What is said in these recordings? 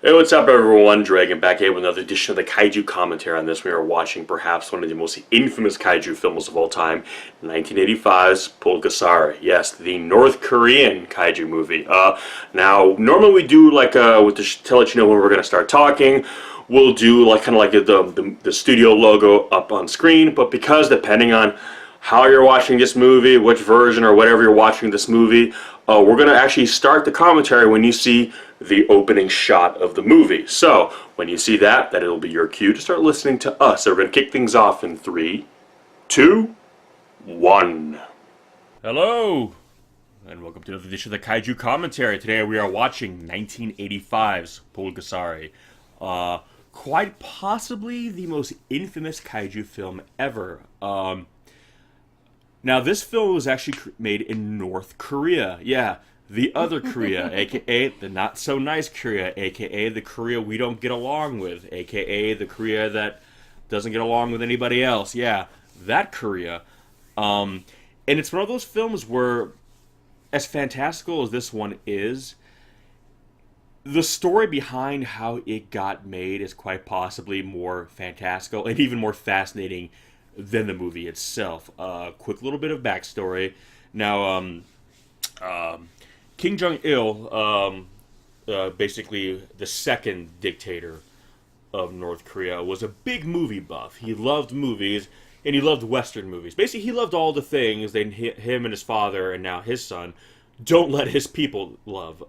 Hey, what's up, everyone? Dragon back here with another edition of the Kaiju commentary on this. We are watching perhaps one of the most infamous Kaiju films of all time, 1985's Pulgasari. Yes, the North Korean Kaiju movie. Now, normally we do to let you know when we're going to start talking, we'll do like kind of like the studio logo up on screen, but because depending on how you're watching this movie, which version or whatever you're watching this movie, we're going to actually start the commentary when you see the opening shot of the movie. So, when you see that, it'll be your cue to start listening to us. So, we're going to kick things off in 3, 2, 1. Hello, and welcome to another edition of the Kaiju commentary. Today we are watching 1985's Pulgasari. Quite possibly the most infamous Kaiju film ever. Now, this film was actually made in North Korea. Yeah, the other Korea, aka the not so nice Korea, aka the Korea we don't get along with, aka the Korea that doesn't get along with anybody else. Yeah, that Korea. And it's one of those films where, as fantastical as this one is, the story behind how it got made is quite possibly more fantastical and even more fascinating than the movie itself. Quick little bit of backstory. Now, King Jong-il, basically the second dictator of North Korea, was a big movie buff. He loved movies, and he loved Western movies. Basically, he loved all the things that him and his father, and now his son, don't let his people love.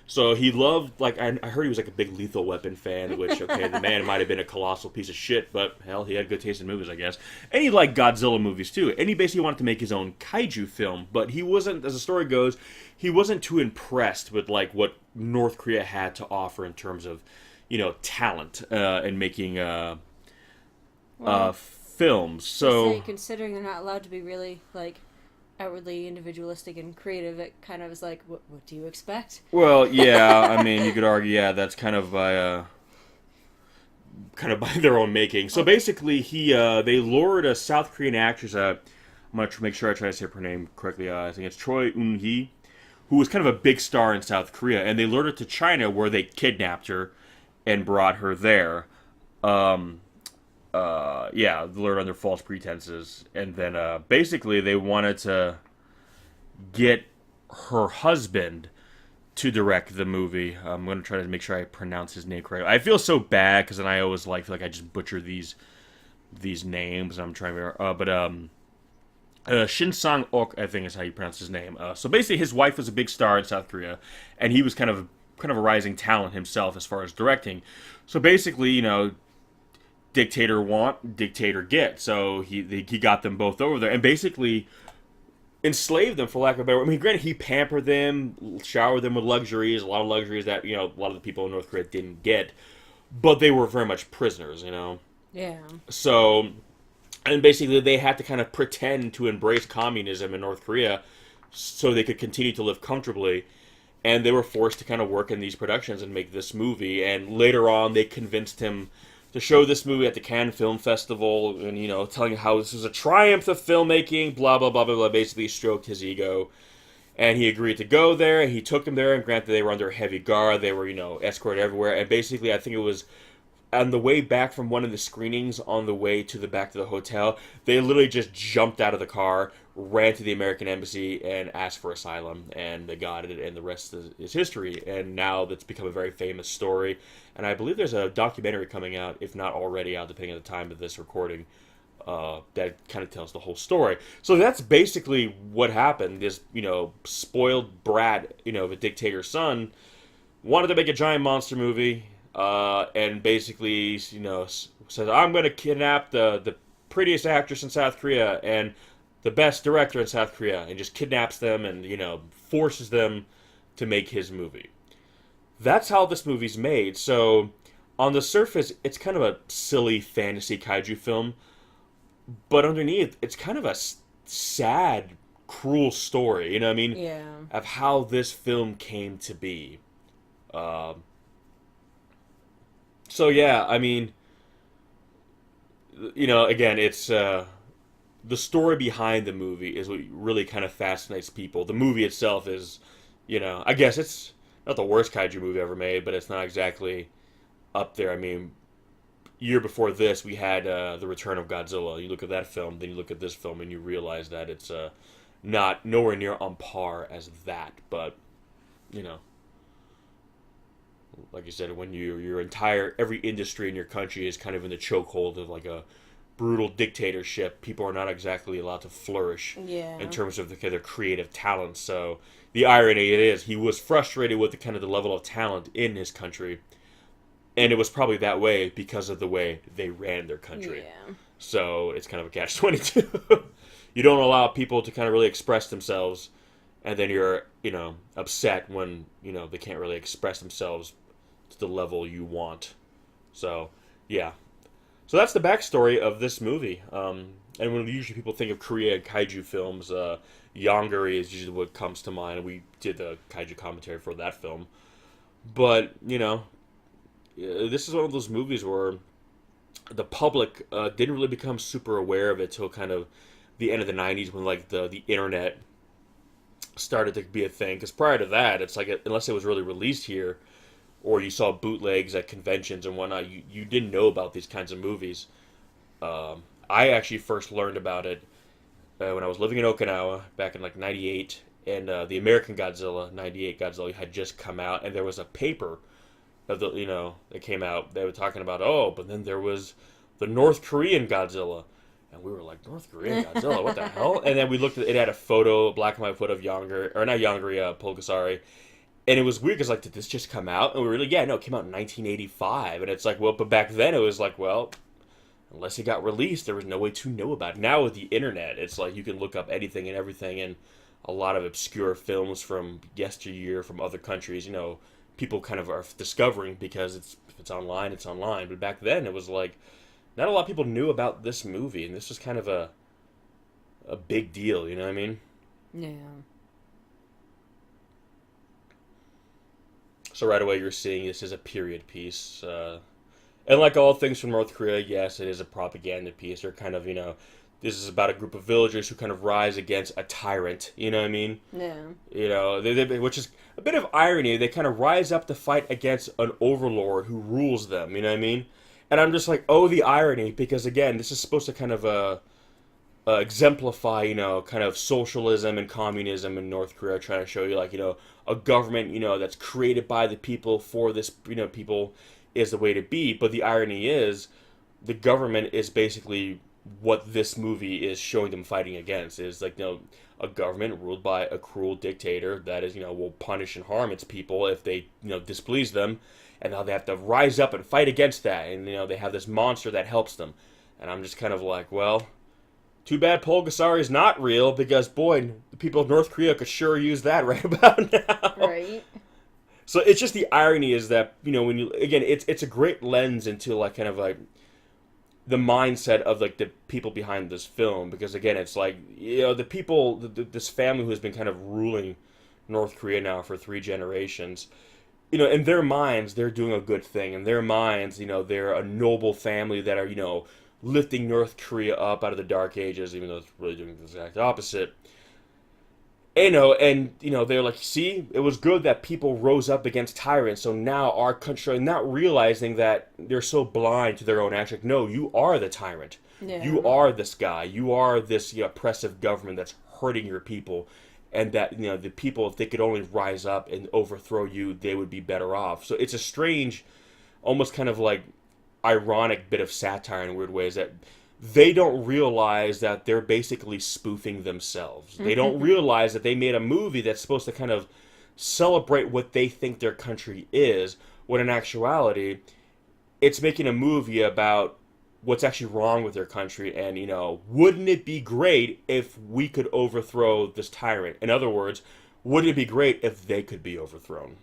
So he loved, like, I heard he was like a big Lethal Weapon fan, which, okay, the man might have been a colossal piece of shit, but hell, he had good taste in movies, I guess. And he liked Godzilla movies too. And he basically wanted to make his own kaiju film, but he wasn't, as the story goes, he wasn't too impressed with like what North Korea had to offer in terms of, talent in making Well, films. to say, So considering they're not allowed to be really like outwardly individualistic and creative, it kind of is like, what do you expect? well, yeah, I mean, you could argue, yeah, that's kind of by their own making. So Like, basically, they lured a South Korean actress. I'm gonna make sure I try to say her name correctly. I think it's Choi Eun-hee, who was kind of a big star in South Korea, and they lured her to China, where they kidnapped her and brought her there. Um, yeah, lured under false pretenses, and then basically they wanted to get her husband to direct the movie. I'm gonna try to make sure I pronounce his name correctly. I feel so bad because then I always feel like I just butcher these names. I'm trying to, Shin Sang Ok, I think is how you pronounce his name. So basically, his wife was a big star in South Korea, and he was kind of a rising talent himself as far as directing. So basically, dictator want, dictator get. So he got them both over there, and basically enslaved them, for lack of a better word. I mean, granted, he pampered them, showered them with luxuries, a lot of luxuries that a lot of the people in North Korea didn't get, but they were very much prisoners. yeah, So, and basically, they had to kind of pretend to embrace communism in North Korea so they could continue to live comfortably. And they were forced to kind of work in these productions and make this movie. And later on, they convinced him to show this movie at the Cannes Film Festival, and telling how this was a triumph of filmmaking. Blah blah blah blah blah. Basically, stroked his ego, and he agreed to go there. And he took him there. And granted, they were under heavy guard. They were escorted everywhere. And basically, I think it was on the way back from one of the screenings, on the way to the back to the hotel, they literally just jumped out of the car, ran to the American embassy, and asked for asylum, and they got it, and the rest is history. And now that's become a very famous story, and I believe there's a documentary coming out, if not already out, depending on the time of this recording, that kind of tells the whole story. So that's basically what happened. This, spoiled brat, of a dictator's son, wanted to make a giant monster movie, and basically, says, I'm going to kidnap the prettiest actress in South Korea and the best director in South Korea, and just kidnaps them and, forces them to make his movie. That's how this movie's made. So, on the surface, it's kind of a silly fantasy kaiju film, but underneath, it's kind of a sad, cruel story, you know what I mean? yeah. Of how this film came to be. Um, so yeah, I mean, again, it's the story behind the movie is what really kind of fascinates people. The movie itself is, I guess not the worst kaiju movie ever made, but it's not exactly up there. I mean, year before this, we had The Return of Godzilla. You look at that film, then you look at this film, and you realize that it's not nowhere near on par as that. But, you know, like you said, when your entire, every industry in your country is kind of in the chokehold of like a brutal dictatorship, people are not exactly allowed to flourish in terms of their creative talent. So the irony it is, he was frustrated with the kind of the level of talent in his country, and it was probably that way because of the way they ran their country. Yeah. So it's kind of a catch-22. You don't allow people to kind of really express themselves, and then you're, upset when, they can't really express themselves to the level you want. So, yeah. So that's the backstory of this movie. And when usually people think of Korea kaiju films, Jong-il is usually what comes to mind. We did the kaiju commentary for that film. But, this is one of those movies where the public didn't really become super aware of it till kind of the end of the 90s when, like, the internet started to be a thing. Because prior to that, it's like, unless it was really released here, or you saw bootlegs at conventions and whatnot, you didn't know about these kinds of movies. I actually first learned about it when I was living in Okinawa back in like 98, and the American Godzilla, 98 Godzilla, had just come out, and there was a paper of that came out. They were talking about, but then there was the North Korean Godzilla. And we were like, North Korean Godzilla, what the hell? And then we looked at it, had a photo, black and white photo of Pulgasari. And it was weird because, like, did this just come out? And we were like, yeah, no, it came out in 1985. And it's like, well, but back then it was like, well, unless it got released, there was no way to know about it. Now with the internet, it's like you can look up anything and everything. And a lot of obscure films from yesteryear, from other countries, people kind of are discovering because if it's online, it's online. But back then it was like, not a lot of people knew about this movie. And this was kind of a big deal, you know what I mean? Yeah. So right away you're seeing this as a period piece. And like all things from North Korea, yes, it is a propaganda piece. They're kind of, this is about a group of villagers who kind of rise against a tyrant, you know what I mean? Yeah. Which is a bit of irony. They kind of rise up to fight against an overlord who rules them, you know what I mean? And I'm just like, oh, the irony, because again, this is supposed to kind of exemplify, kind of socialism and communism in North Korea, trying to show you, like, a government, that's created by the people for this, people is the way to be. But the irony is, the government is basically what this movie is showing them fighting against. Is like, a government ruled by a cruel dictator that is, will punish and harm its people if they, displease them. And now they have to rise up and fight against that. And, they have this monster that helps them. And I'm just kind of like, well, too bad Pulgasari is not real, because, boy, the people of North Korea could sure use that right about now. Right. So it's just the irony is that, when you, again, it's a great lens into, like, kind of, like, the mindset of, like, the people behind this film. Because, again, it's like, the people, this family who has been kind of ruling North Korea now for 3 generations, in their minds, they're doing a good thing. In their minds, they're a noble family that are, lifting North Korea up out of the dark ages, even though it's really doing the exact opposite. And they're like, see, it was good that people rose up against tyrants, so now our country, not realizing that they're so blind to their own actions. No, you are the tyrant. Yeah. You are this guy. You are this oppressive government that's hurting your people. And that, the people, if they could only rise up and overthrow you, they would be better off. So it's a strange, almost kind of like ironic bit of satire in weird ways, that they don't realize that they're basically spoofing themselves. They don't realize that they made a movie that's supposed to kind of celebrate what they think their country is, when in actuality, it's making a movie about what's actually wrong with their country. And, wouldn't it be great if we could overthrow this tyrant? In other words, wouldn't it be great if they could be overthrown?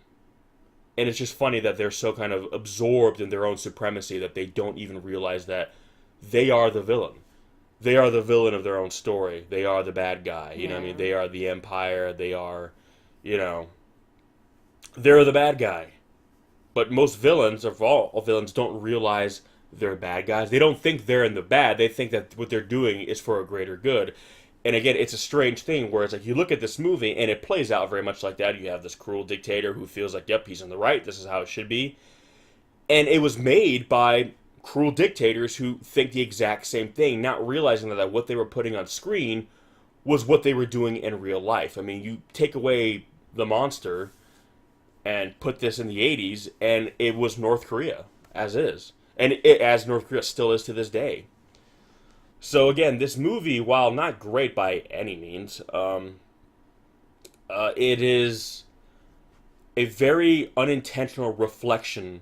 And it's just funny that they're so kind of absorbed in their own supremacy that they don't even realize that they are the villain. They are the villain of their own story. They are the bad guy. You know what I mean? They are the empire. They are, they're the bad guy. But most villains, of all villains, don't realize they're bad guys. They don't think they're in the bad. They think that what they're doing is for a greater good. And again, it's a strange thing where it's like you look at this movie and it plays out very much like that. You have this cruel dictator who feels like, yep, he's in the right. This is how it should be. And it was made by cruel dictators who think the exact same thing, not realizing that what they were putting on screen was what they were doing in real life. I mean, you take away the monster and put this in the 80s, and it was North Korea, as is. And as North Korea still is to this day. So again, this movie, while not great by any means, it is a very unintentional reflection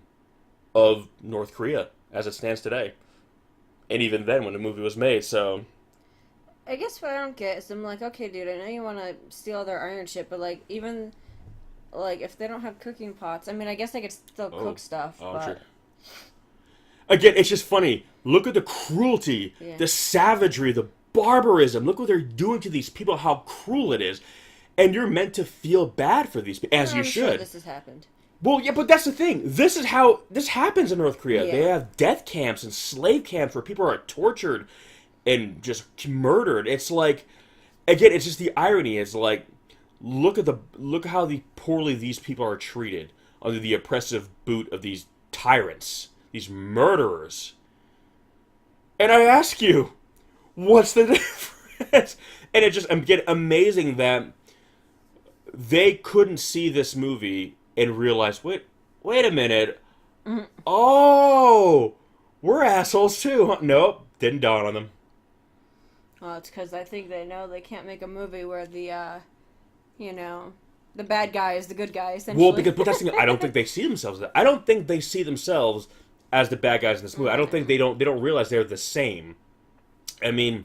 of North Korea as it stands today. And even then, when the movie was made, so... I guess what I don't get is I'm like, okay, dude, I know you want to steal their iron shit, but, like, even, like, if they don't have cooking pots, I mean, I guess they could still cook stuff, but... Sure. Again, it's just funny. Look at the cruelty, the savagery, the barbarism. Look what they're doing to these people, how cruel it is. And you're meant to feel bad for these people, as you should. Sure this has happened. Well, yeah, but that's the thing. This is how this happens in North Korea. Yeah. They have death camps and slave camps where people are tortured and just murdered. It's like, again, it's just the irony. It's like, look how poorly these people are treated under the oppressive boot of these tyrants. These murderers. And I ask you, what's the difference? And it just, again, amazing that they couldn't see this movie and realize, wait a minute. Mm-hmm. Oh, we're assholes too. Huh? Nope, didn't dawn on them. Well, it's because I think they know they can't make a movie where the, the bad guy is the good guy, essentially. Well, but that's the thing, I don't think they see themselves. I don't think they see themselves as the bad guys in this movie. I don't think they don't realize they're the same. I mean,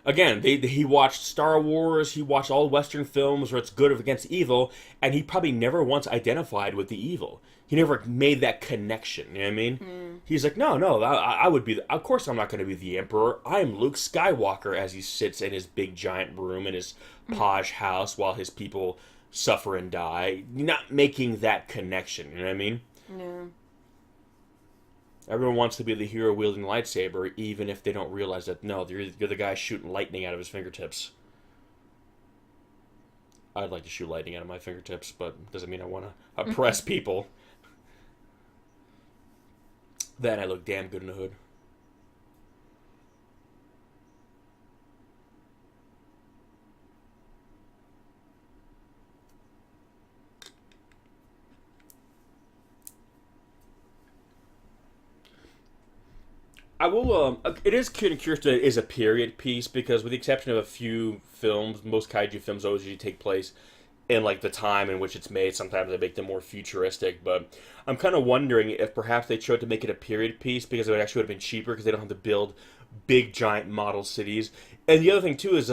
again, he watched Star Wars, he watched all Western films where it's good against evil, and he probably never once identified with the evil. He never made that connection, you know what I mean? Mm. He's like, no, I would be, of course I'm not going to be the Emperor. I'm Luke Skywalker, as he sits in his big giant room in his posh house while his people suffer and die. Not making that connection, you know what I mean? No. Everyone wants to be the hero wielding the lightsaber, even if they don't realize that, no, you're the guy shooting lightning out of his fingertips. I'd like to shoot lightning out of my fingertips, but it doesn't mean I want to oppress people. Then I look damn good in the hood. I will, it is curious that it is a period piece, because with the exception of a few films, most kaiju films always usually take place in, like, the time in which it's made. Sometimes they make them more futuristic, but I'm kind of wondering if perhaps they chose to make it a period piece because it would actually would have been cheaper because they don't have to build big, giant model cities. And the other thing, too, is,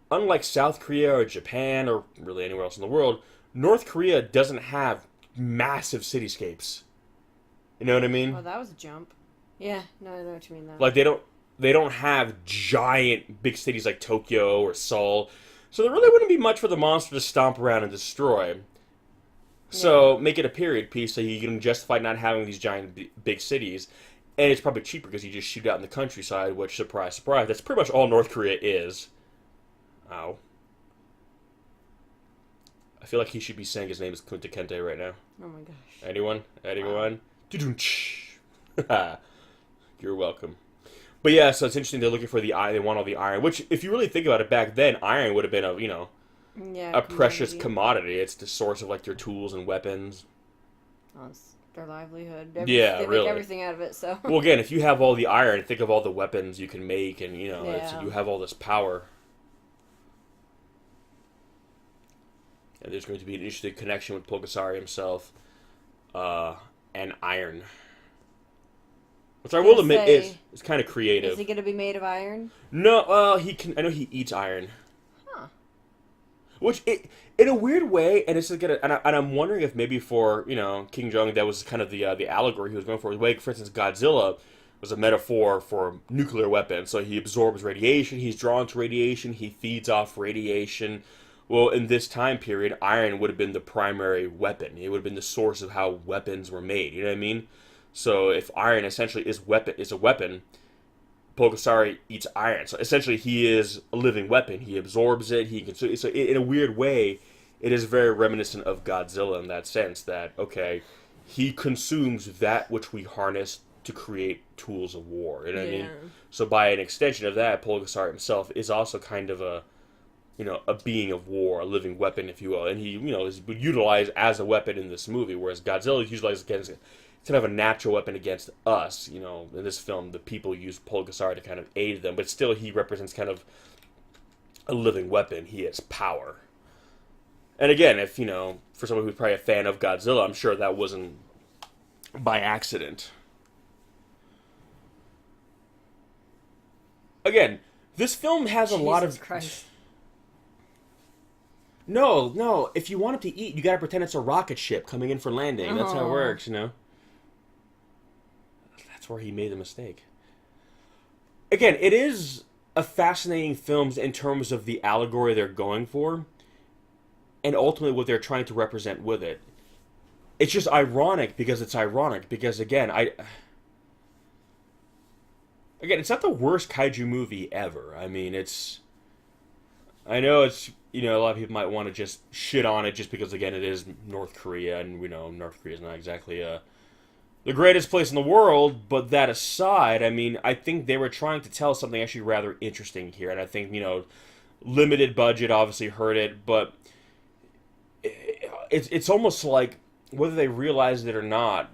unlike South Korea or Japan or really anywhere else in the world, North Korea doesn't have massive cityscapes. You know what I mean? Oh, that was a jump. Yeah, no, I know what you mean, though. Like, they don't have giant big cities like Tokyo or Seoul, so there really wouldn't be much for the monster to stomp around and destroy. So, make it a period piece so you can justify not having these giant big cities, and it's probably cheaper because you just shoot out in the countryside, which, surprise, surprise, that's pretty much all North Korea is. Ow. I feel like he should be saying his name is Kunta Kinte right now. Oh my gosh. Anyone? Wow. You're welcome. But yeah, so it's interesting they're looking for the iron. They want all the iron, which, if you really think about it, back then, iron would have been a precious commodity. It's the source of, like, their tools and weapons. Oh, it's their livelihood. They make everything out of it, so. Well, again, if you have all the iron, think of all the weapons you can make, and, you have all this power. And there's going to be an interesting connection with Pulgasari himself, and iron. Which I will admit is kind of creative. Is he going to be made of iron? No, I know he eats iron. Huh. Which, in a weird way, and it's gonna, and I'm wondering if maybe for King Jong, that was kind of the allegory he was going for. Like, for instance, Godzilla was a metaphor for nuclear weapons. So he absorbs radiation, he's drawn to radiation, he feeds off radiation. Well, in this time period, iron would have been the primary weapon. It would have been the source of how weapons were made. You know what I mean? So if iron essentially is a weapon, Pulgasari eats iron. So essentially, he is a living weapon. He absorbs it. He can. So in a weird way, it is very reminiscent of Godzilla in that sense. That okay, he consumes that which we harness to create tools of war. You know what I mean? So by an extension of that, Pulgasari himself is also kind of a a being of war, a living weapon, if you will, and he is utilized as a weapon in this movie, whereas Godzilla is utilized against kind of a natural weapon against us. In this film, the people use Pulgasari to kind of aid them, but still he represents kind of a living weapon. He has power. And again, if, for someone who's probably a fan of Godzilla, I'm sure that wasn't by accident. Again, this film has a lot of... Christ. No, if you want it to eat, you gotta pretend it's a rocket ship coming in for landing. That's how it works, That's where he made the mistake. Again, it is a fascinating film in terms of the allegory they're going for, and ultimately what they're trying to represent with it. It's just ironic because it's ironic, because again, it's not the worst kaiju movie ever. I mean, I know it's, a lot of people might want to just shit on it just because, again, it is North Korea, and we know North Korea is not exactly the greatest place in the world, but that aside, I mean, I think they were trying to tell something actually rather interesting here, and I think, limited budget obviously hurt it, but it's almost like, whether they realize it or not,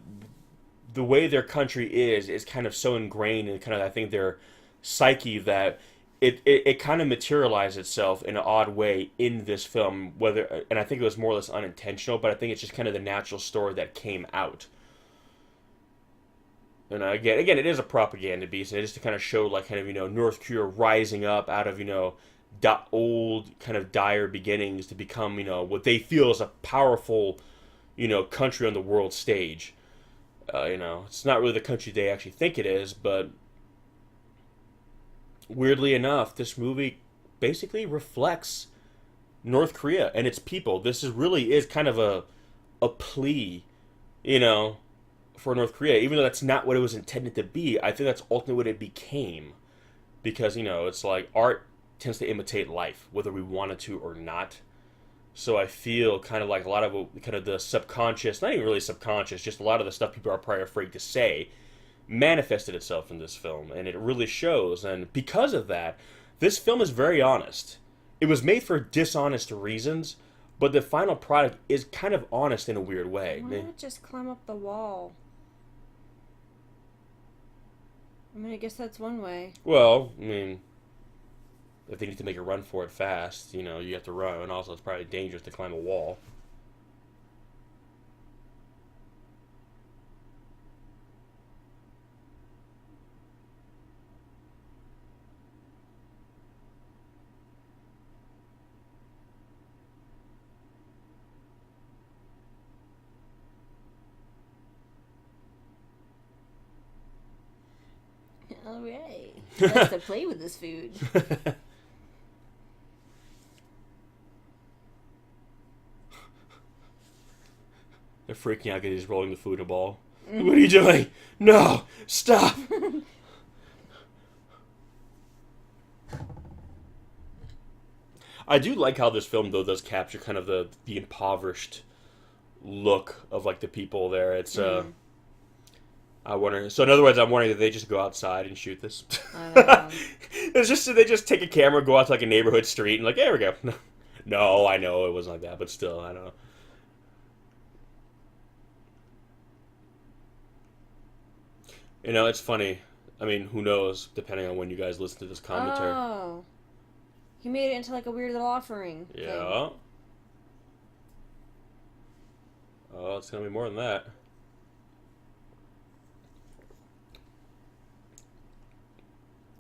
the way their country is kind of so ingrained in kind of, I think, their psyche that it kind of materialized itself in an odd way in this film, and I think it was more or less unintentional, but I think it's just kind of the natural story that came out. And again, it is a propaganda piece, and it is to kind of show, like, kind of, North Korea rising up out of, old kind of dire beginnings to become, what they feel is a powerful, country on the world stage. It's not really the country they actually think it is, but weirdly enough, this movie basically reflects North Korea and its people. This really is kind of a plea, for North Korea, even though that's not what it was intended to be. I think that's ultimately what it became, because it's like art tends to imitate life, whether we wanted to or not. So I feel kind of like a lot of kind of the subconscious, not even really subconscious, just a lot of the stuff people are probably afraid to say, manifested itself in this film, and it really shows. And because of that, this film is very honest. It was made for dishonest reasons, but the final product is kind of honest in a weird way. Why not just climb up the wall? I mean, I guess that's one way. Well, I mean, if they need to make a run for it fast, you have to run, and also it's probably dangerous to climb a wall. Alright. Let's to play with this food. They're freaking out because he's rolling the food a ball. What are you doing? No! Stop! I do like how this film, though, does capture kind of the impoverished look of, like, the people there. It's, I wonder. So in other words, I'm wondering if they just go outside and shoot this. It's just they just take a camera, go out to like a neighborhood street, and like, there we go. No, I know it wasn't like that, but still, I don't know. It's funny. I mean, who knows? Depending on when you guys listen to this commentary. Oh, he made it into like a weird little offering. Yeah. Thing. Oh, it's gonna be more than that.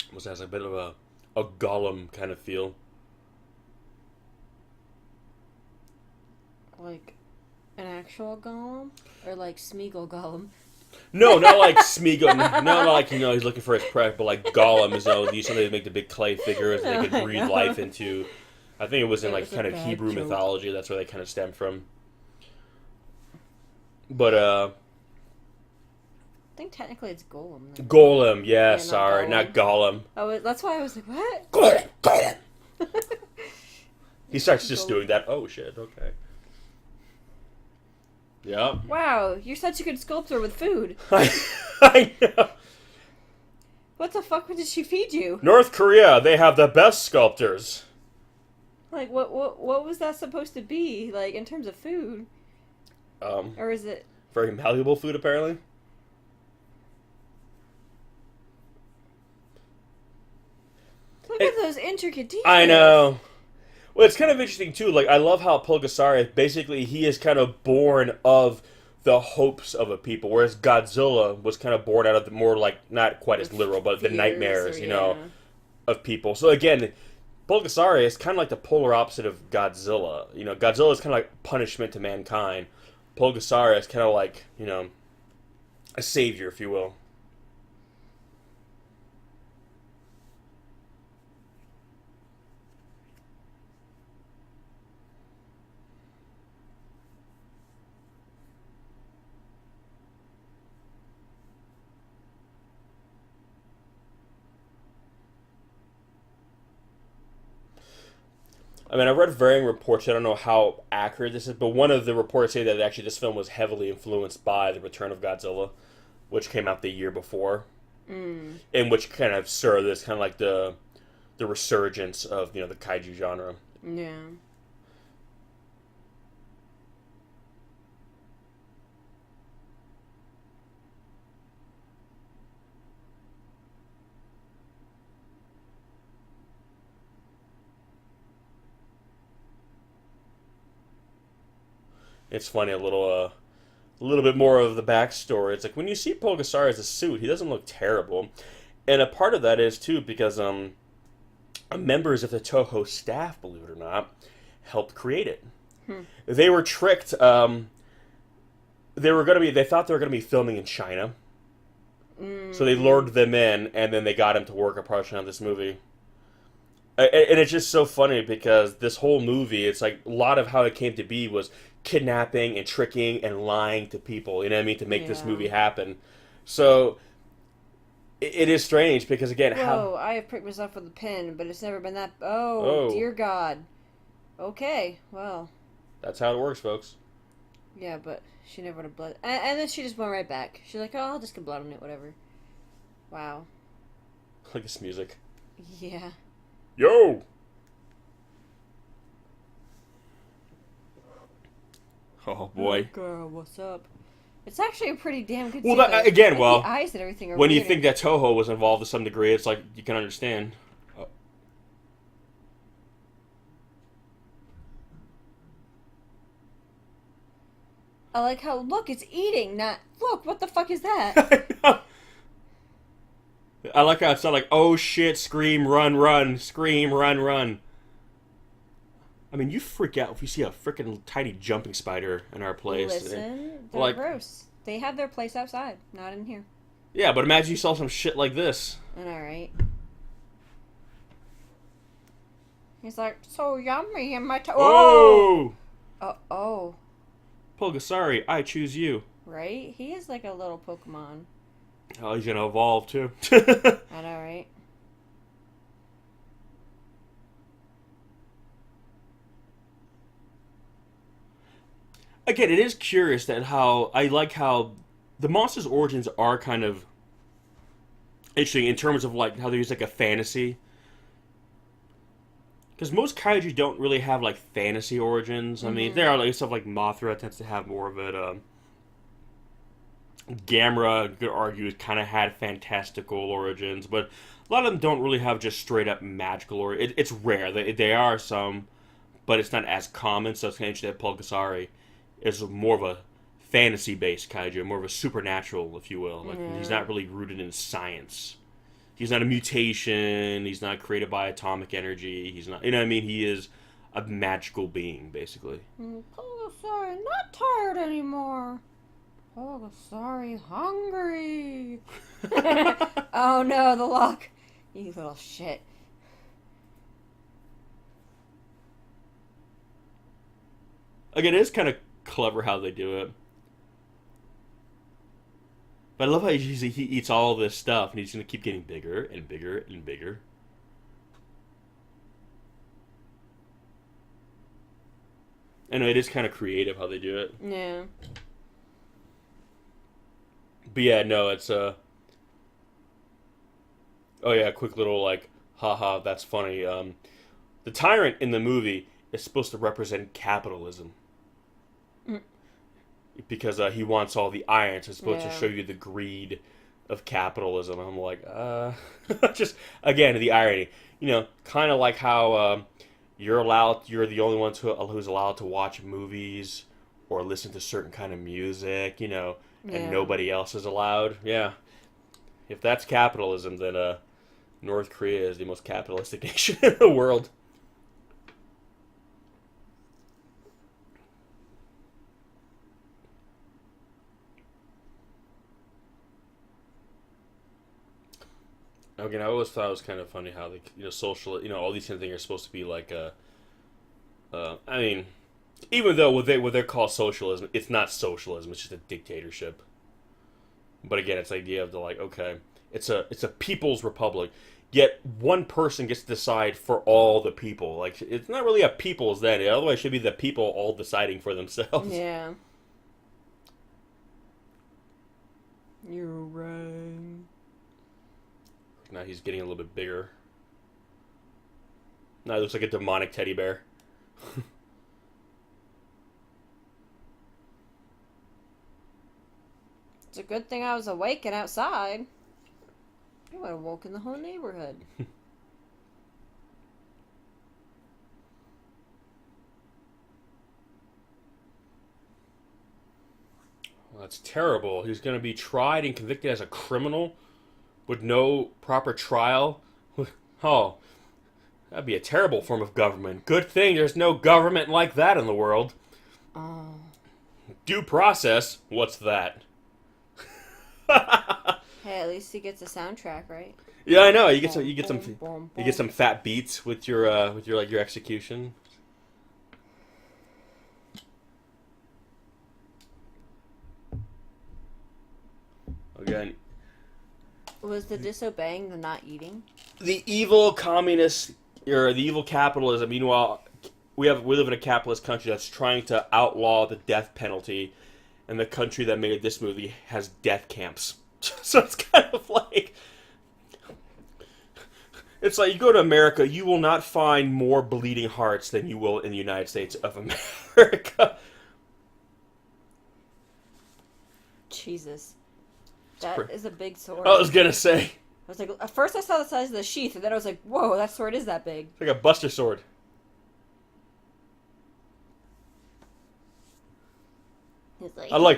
Almost has a bit of a golem kind of feel. Like an actual golem? Or like Smeagol golem? No, not like Smeagol. No, not like, he's looking for his prey, but like Gollum is, these something to make the big clay figures that they could breathe life into. I think it was in like kind of Hebrew mythology. That's where they kind of stem from. But, think technically it's Golem. Then. Golem, yeah, Yeah, sorry, not Gollum. Gollum. That's why I was like, what? Golem. He starts just doing that. Oh shit, okay. Yeah. Wow, you're such a good sculptor with food. I know. What the fuck did she feed you? North Korea, they have the best sculptors. Like, what was that supposed to be, like, in terms of food? Or is it... Very malleable food, apparently. Look at those intricate details. I know. Well, it's kind of interesting, too. Like, I love how Pulgasari, basically, he is kind of born of the hopes of a people, whereas Godzilla was kind of born out of the more, like, not quite as literal, but the nightmares, you know, of people. So, again, Pulgasari is kind of like the polar opposite of Godzilla. You know, Godzilla is kind of like punishment to mankind. Pulgasari is kind of like, you know, a savior, if you will. I mean, I've read varying reports. I don't know how accurate this is, but one of the reports say that actually this film was heavily influenced by The Return of Godzilla, which came out the year before, in which kind of served as kind of like the resurgence of, you know, the kaiju genre. Yeah. It's funny, a little bit more of the backstory. It's like when you see Pulgasari as a suit, he doesn't look terrible, and a part of that is too because members of the Toho staff, believe it or not, helped create it. They were tricked. They thought they were gonna be filming in China, so they lured them in, and then they got him to work a portion of this movie. And it's just so funny because this whole movie, it's like a lot of how it came to be was kidnapping and tricking and lying to people, you know what I mean, to make this movie happen. So it is strange because, again, I have pricked myself with a pin, but it's never been that... Oh, dear God. Okay, well. That's how it works, folks. Yeah, but she never would have blood... And then she just went right back. She's like, oh, I'll just get blood on it, whatever. Wow. Like this music. Yeah. Yo! Oh, boy. Oh, girl, what's up? It's actually a pretty damn good Well, scene, again, like, well, the eyes and everything are when you weird. think that Toho was involved to some degree, it's like, you can understand. Oh. I like how, look, it's eating, not, look, what the fuck is that? I like how it's not like, oh shit, scream, run, run, scream, run, run. I mean, you freak out if you see a freaking tiny jumping spider in our place. Listen, they're like, gross. They have their place outside, not in here. Yeah, but imagine you saw some shit like this. I know, right? He's like, so yummy in my Oh! Oh. Pulgasari, I choose you. Right? He is like a little Pokemon. Oh, he's gonna evolve too. I know, right? Again, it is curious that how the monster's origins are kind of interesting in terms of like how there's like a fantasy. Because most kaiju don't really have like fantasy origins. I mean, there are like stuff like Mothra tends to have more of it. Gamera, you could argue, kind of had fantastical origins, but a lot of them don't really have just straight up magical origins. It's rare. They are some, but it's not as common. So it's kind of interesting that Pulgasari is more of a fantasy-based kaiju, more of a supernatural, if you will. Like he's not really rooted in science. He's not a mutation. He's not created by atomic energy. He's not, you know what I mean? He is a magical being, basically. Pulgasari, not tired anymore. Pulgasari, hungry. Oh no, the lock. You little shit. Again, it is kind of clever how they do it. But I love how he eats all this stuff, and he's going to keep getting bigger and bigger and bigger. I know it is kind of creative how they do it. Yeah. But yeah, no, it's oh yeah, quick little like, haha, that's funny. The tyrant in the movie is supposed to represent capitalism. Mm. Because he wants all the iron. So it's supposed to Yeah. show you the greed of capitalism. I'm like, just again the irony. You know, kind of like how you're the only one who's allowed to watch movies or listen to certain kind of music. You know, Yeah. and nobody else is allowed. Yeah, if that's capitalism, then North Korea is the most capitalistic nation in the world. Again, I always thought it was kind of funny how social, all these kind of things are supposed to be like I mean, even though what they're called socialism, it's not socialism; it's just a dictatorship. But again, it's the idea of okay, it's a people's republic, yet one person gets to decide for all the people. Like it's not really a people's then; otherwise, it should be the people all deciding for themselves. Yeah. You're right. Now he's getting a little bit bigger. Now he looks like a demonic teddy bear. It's a good thing I was awake and outside. I would have woken the whole neighborhood. Well, that's terrible. He's going to be tried and convicted as a criminal with no proper trial. Oh, that'd be a terrible form of government. Good thing there's no government like that in the world. Oh. Due process? What's that? Hey, at least he gets a soundtrack, right? Yeah, I know. You get some fat beats with your execution. Again, Was the disobeying the not eating? the evil communist or the evil capitalism. Meanwhile, we live in a capitalist country that's trying to outlaw the death penalty, and the country that made this movie has death camps. So it's kind of like, it's like you go to America, you will not find more bleeding hearts than you will in the United States of America. Jesus. That is a big sword. I was gonna say, I was like, at first I saw the size of the sheath, and then I was like, whoa, that sword is that big. it's like a Buster sword.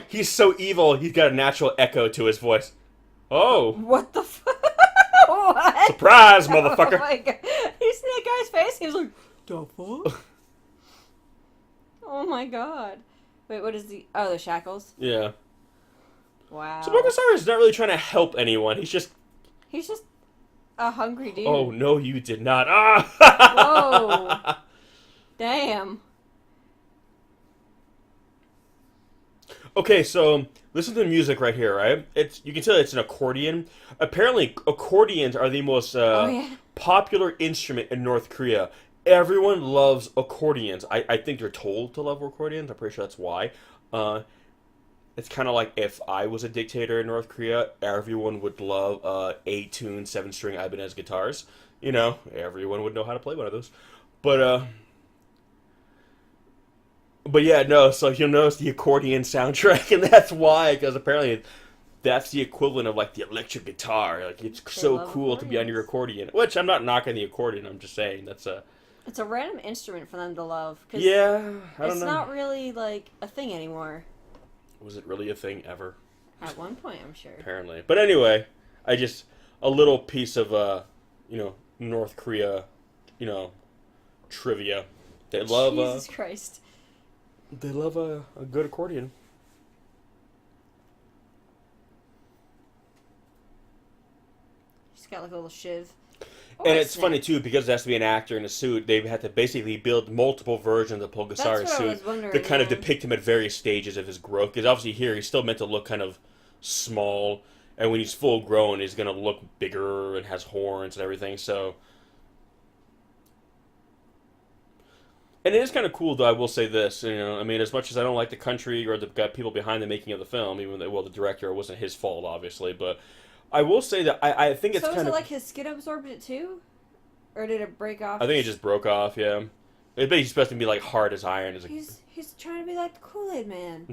He's so evil, he's got a natural echo to his voice. Oh. What the fuck? What? Surprise, motherfucker. Oh my god. You see that guy's face? He was like, the fuck? Oh my god. Wait, what is the... Oh, the shackles? Yeah. Wow. So Pulgasari is not really trying to help anyone. He's just a hungry dude. Oh, no, you did not. Ah! Whoa. Damn. Okay, so listen to the music right here, right? You can tell it's an accordion. Apparently, accordions are the most popular instrument in North Korea. Everyone loves accordions. I think they're told to love accordions. I'm pretty sure that's why. It's kind of like if I was a dictator in North Korea, everyone would love 8-tune, 7-string Ibanez guitars. You know, everyone would know how to play one of those. But yeah, no, so you'll notice the accordion soundtrack, and that's why, because apparently that's the equivalent of, like, the electric guitar. Like, it's so cool to be on your accordion. Which, I'm not knocking the accordion, I'm just saying, that's a... It's a random instrument for them to love. Yeah, I don't know. It's not really, like, a thing anymore. Was it really a thing ever? At one point, I'm sure. Apparently. But anyway, a little piece of, North Korea, trivia. They love, Jesus Christ. They love a good accordion. She's got like a little shiv. And it's funny too, because it has to be an actor in a suit. They had to basically build multiple versions of Pulgasari's suit to kind of depict him at various stages of his growth. Because obviously here he's still meant to look kind of small, and when he's full grown, he's gonna look bigger and has horns and everything. So, and it is kind of cool, though. I will say this, I mean, as much as I don't like the country or the people behind the making of the film, even though, well, the director, it wasn't his fault, obviously, but I will say that I think it's so kind of. So, like his skin absorbed it too, or did it break off? I think it just broke off. Yeah, he's supposed to be like hard as iron. He's trying to be like the Kool-Aid Man.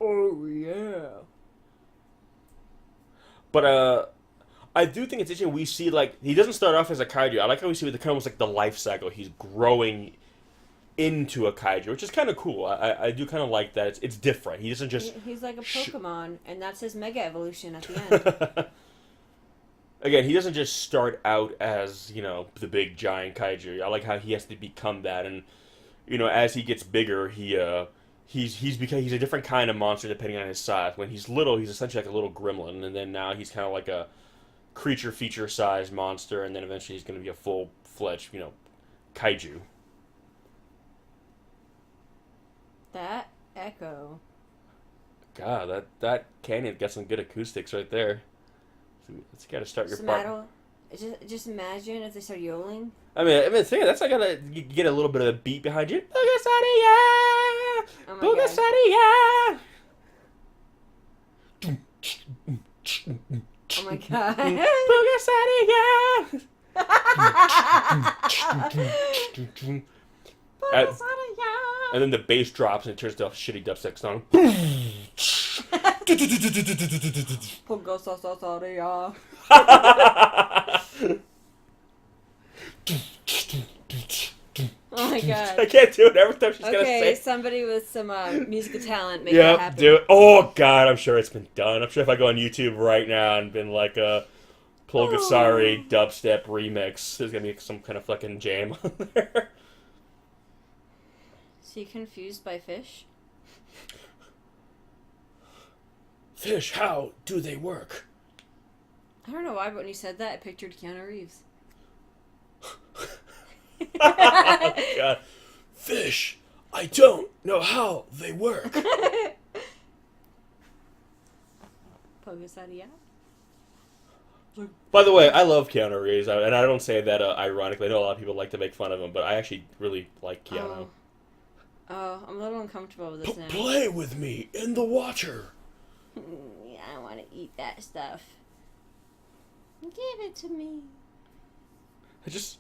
Oh yeah. But I do think it's interesting. We see like he doesn't start off as a kaiju. I like how we see the kind of almost like the life cycle. He's growing into a kaiju, which is kind of cool. I do kind of like that. It's different. He doesn't just. He's like a Pokemon, and that's his mega evolution at the end. Again, he doesn't just start out as the big giant kaiju. I like how he has to become that, and as he gets bigger, he's a different kind of monster depending on his size. When he's little, he's essentially like a little gremlin, and then now he's kind of like a creature feature size monster, and then eventually he's going to be a full fledged kaiju. That echo. God, that canyon got some good acoustics right there. So it's got to start your part. Just imagine if they start yodeling. I mean, think that's like you get a little bit of a beat behind you. Pulgasari, Oh my Pulgasari, Oh my god. Pulgasari, and then the bass drops and it turns to a shitty dubstep song. Pulgasari. Oh my god. I can't do it every time she's gonna say. Okay, somebody with some musical talent make that happen. Do it. Oh god, I'm sure it's been done. I'm sure if I go on YouTube right now and been like a Pulgasari dubstep remix, there's gonna be some kind of fucking jam on there. Is he confused by fish? Fish, how do they work? I don't know why, but when you said that, I pictured Keanu Reeves. Oh, God. Fish, I don't know how they work. Pulgasari. By the way, I love Keanu Reeves, and I don't say that ironically. I know a lot of people like to make fun of him, but I actually really like Keanu. Oh, I'm a little uncomfortable with this now. Play with me in the water. Yeah, I want to eat that stuff. Give it to me. Jesus.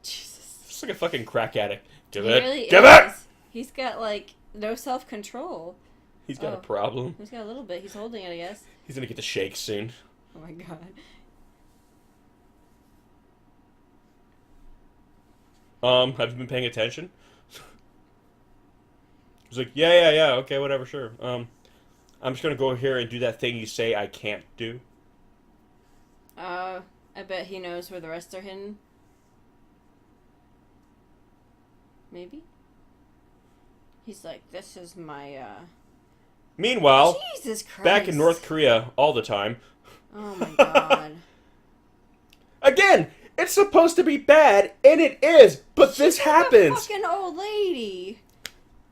Just like a fucking crack addict. Give he it. Really Give is. it. He's got like no self-control. He's got a problem. He's got a little bit. He's holding it, I guess. He's gonna get the shakes soon. Oh my god. Have you been paying attention? He's like, yeah, okay, whatever, sure. I'm just gonna go here and do that thing you say I can't do. I bet he knows where the rest are hidden. Maybe? He's like, this is my, Meanwhile, Jesus Christ. back in North Korea all the time. Oh my god. Again, it's supposed to be bad, and it is, but this happens. A fucking old lady.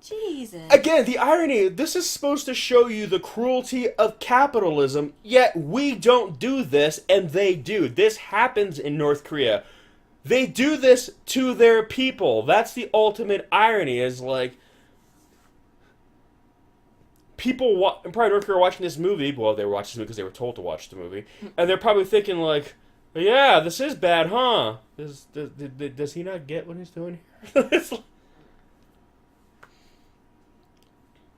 Jesus. Again, the irony, this is supposed to show you the cruelty of capitalism, yet we don't do this, and they do. This happens in North Korea. They do this to their people. That's the ultimate irony, is like, people probably North Korea watching this movie, well, they were watching this movie because they were told to watch the movie, and they're probably thinking like, yeah, this is bad, huh? Does he not get what he's doing here? It's like,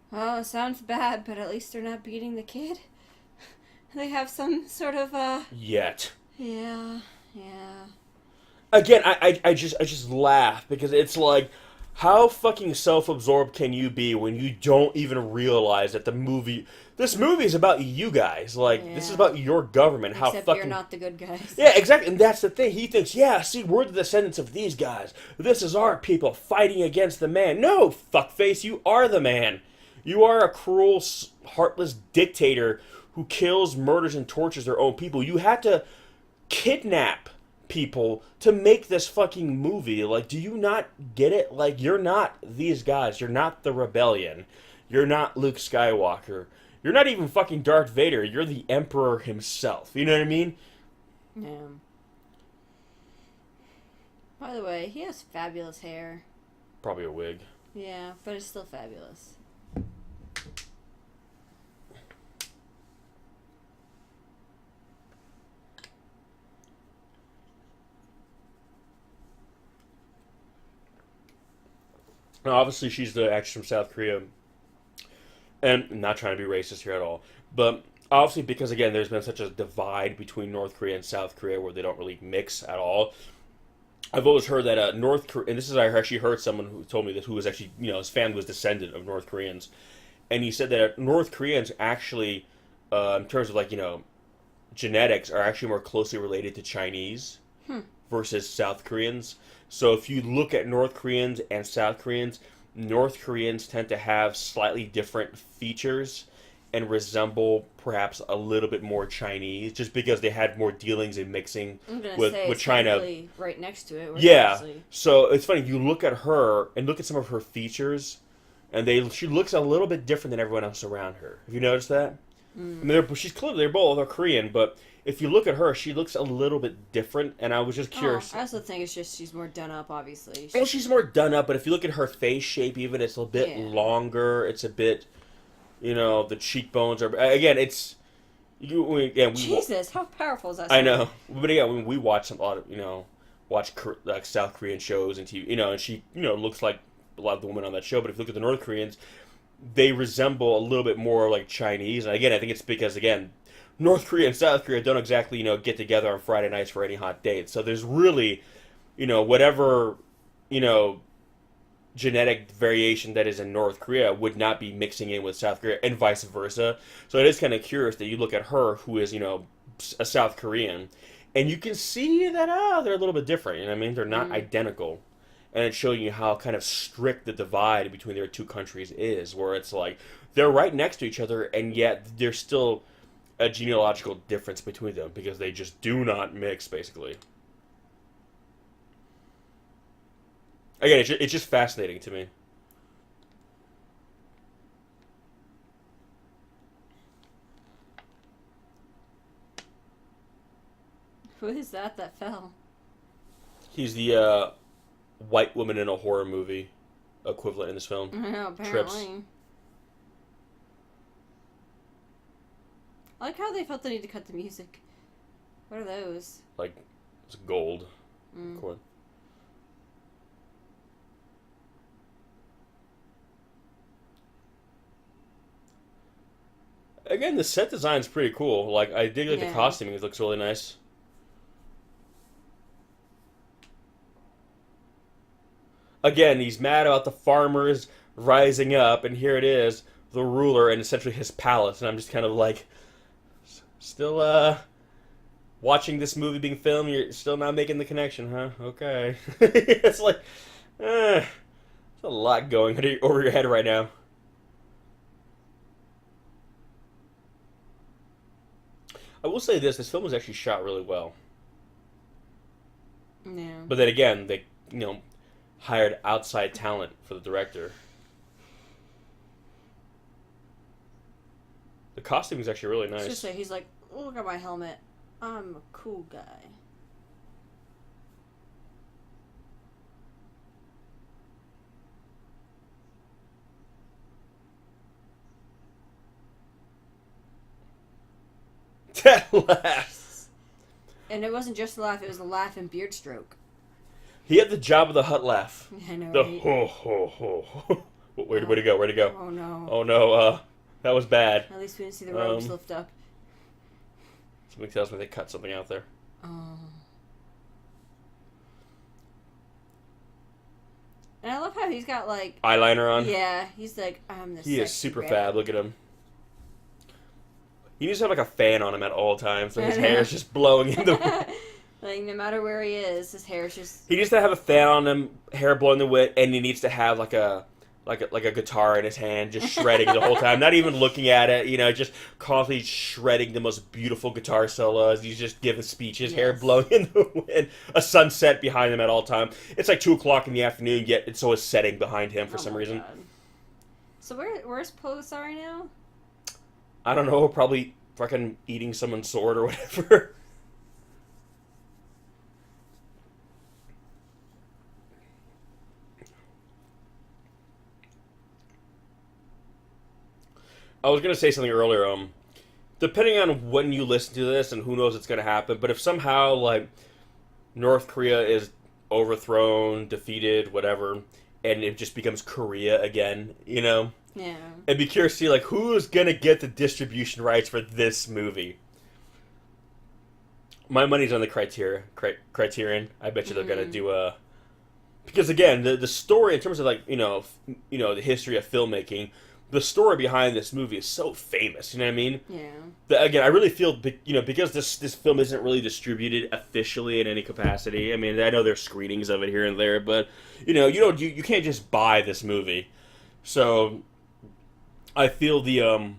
well, it sounds bad, but at least they're not beating the kid. They have some sort of, Yet. Yeah. Again, I just laugh, because it's like, how fucking self-absorbed can you be when you don't even realize that this movie is about you guys. Like, this is about your government. Except you're not the good guys. Yeah, exactly, and that's the thing. He thinks, yeah, see, we're the descendants of these guys. This is our people fighting against the man. No, fuckface, you are the man. You are a cruel, heartless dictator who kills, murders, and tortures their own people. You had to kidnap people to make this fucking movie. Like, do you not get it? Like, you're not these guys. You're not the rebellion. You're not Luke Skywalker. You're not even fucking Darth Vader. You're the Emperor himself. You know what I mean? Yeah. By the way, he has fabulous hair. Probably a wig. Yeah, but it's still fabulous. Now, obviously, she's the actress from South Korea. And I'm not trying to be racist here at all. But obviously, because, again, there's been such a divide between North Korea and South Korea where they don't really mix at all. I've always heard that North Korea, and this is, I actually heard someone who told me this, who was actually, his family was descendant of North Koreans. And he said that North Koreans actually, in terms of, like, genetics, are actually more closely related to Chinese versus South Koreans. So if you look at North Koreans and South Koreans, North Koreans tend to have slightly different features and resemble perhaps a little bit more Chinese, just because they had more dealings and mixing with China. Really right next to it. Yeah. Obviously. So it's funny, you look at her and look at some of her features, and she looks a little bit different than everyone else around her. Have you noticed that? I mean, she's clearly, they're Korean, but if you look at her, she looks a little bit different, and I was just curious. I also think it's just she's more done up, obviously. Well, she's more done up, but if you look at her face shape, even, it's a bit longer. It's a bit, the cheekbones are. Again, it's. Jesus, how powerful is that? I know, but yeah, when we watch a lot of watch like South Korean shows and TV, and she looks like a lot of the women on that show. But if you look at the North Koreans, they resemble a little bit more like Chinese. And again, I think it's because North Korea and South Korea don't exactly, get together on Friday nights for any hot dates. So there's really, whatever, genetic variation that is in North Korea would not be mixing in with South Korea and vice versa. So it is kind of curious that you look at her, who is, a South Korean, and you can see that, they're a little bit different. You know what I mean? They're not identical. And it's showing you how kind of strict the divide between their two countries is, where it's like, they're right next to each other, and yet there's still a genealogical difference between them because they just do not mix, basically. Again, it's just fascinating to me. Who is that fell? He's the white woman in a horror movie equivalent in this film. I know, apparently. Trips. I like how they felt the need to cut the music. What are those? Like, it's gold. Corn. Again, the set design's pretty cool. Like, I dig the costuming. It looks really nice. Again, he's mad about the farmers rising up, and here it is, the ruler and essentially his palace. And I'm just kind of like, still, watching this movie being filmed, you're still not making the connection, huh? Okay. It's like, there's a lot going over your head right now. I will say this film was actually shot really well. Yeah. But then again, they, hired outside talent for the director. The costume is actually really nice. It's just that he's like, look at my helmet. I'm a cool guy. That laugh. And it wasn't just a laugh, it was a laugh and beard stroke. He had the Jabba the Hutt laugh. I know, the right? ho ho ho. Where'd he go? Where'd he go? Oh no. Oh no, that was bad. At least we didn't see the robes lift up. Something tells me they cut something out there. Oh. And I love how he's got like eyeliner on. Yeah, he's like, I'm the He is super fab. Look at him. He needs to have like a fan on him at all times, so his hair is just blowing in the. Like no matter where he is, his hair is just. He needs to have a fan on him, hair blowing the wind, and he needs to have like a guitar in his hand, just shredding the whole time, not even looking at it. Just constantly shredding the most beautiful guitar solos. He's just giving speeches, hair blowing in the wind, a sunset behind him at all time. It's like 2:00 in the afternoon, yet it's always setting behind him for some reason. God. So where's Pulgasari now? I don't know, probably fucking eating someone's sword or whatever. I was gonna say something earlier. Depending on when you listen to this, and who knows what's gonna happen, but if somehow like North Korea is overthrown, defeated, whatever, and it just becomes Korea again, you know, Yeah. I'd be curious to see like who's gonna get the distribution rights for this movie. My money's on the Criterion. I bet you they're gonna do a because again the story in terms of like the history of filmmaking. The story behind this movie is so famous, you know what I mean? Yeah. Again, I really feel, because this film isn't really distributed officially in any capacity. I mean, I know there's screenings of it here and there, but, you can't just buy this movie. So, I feel the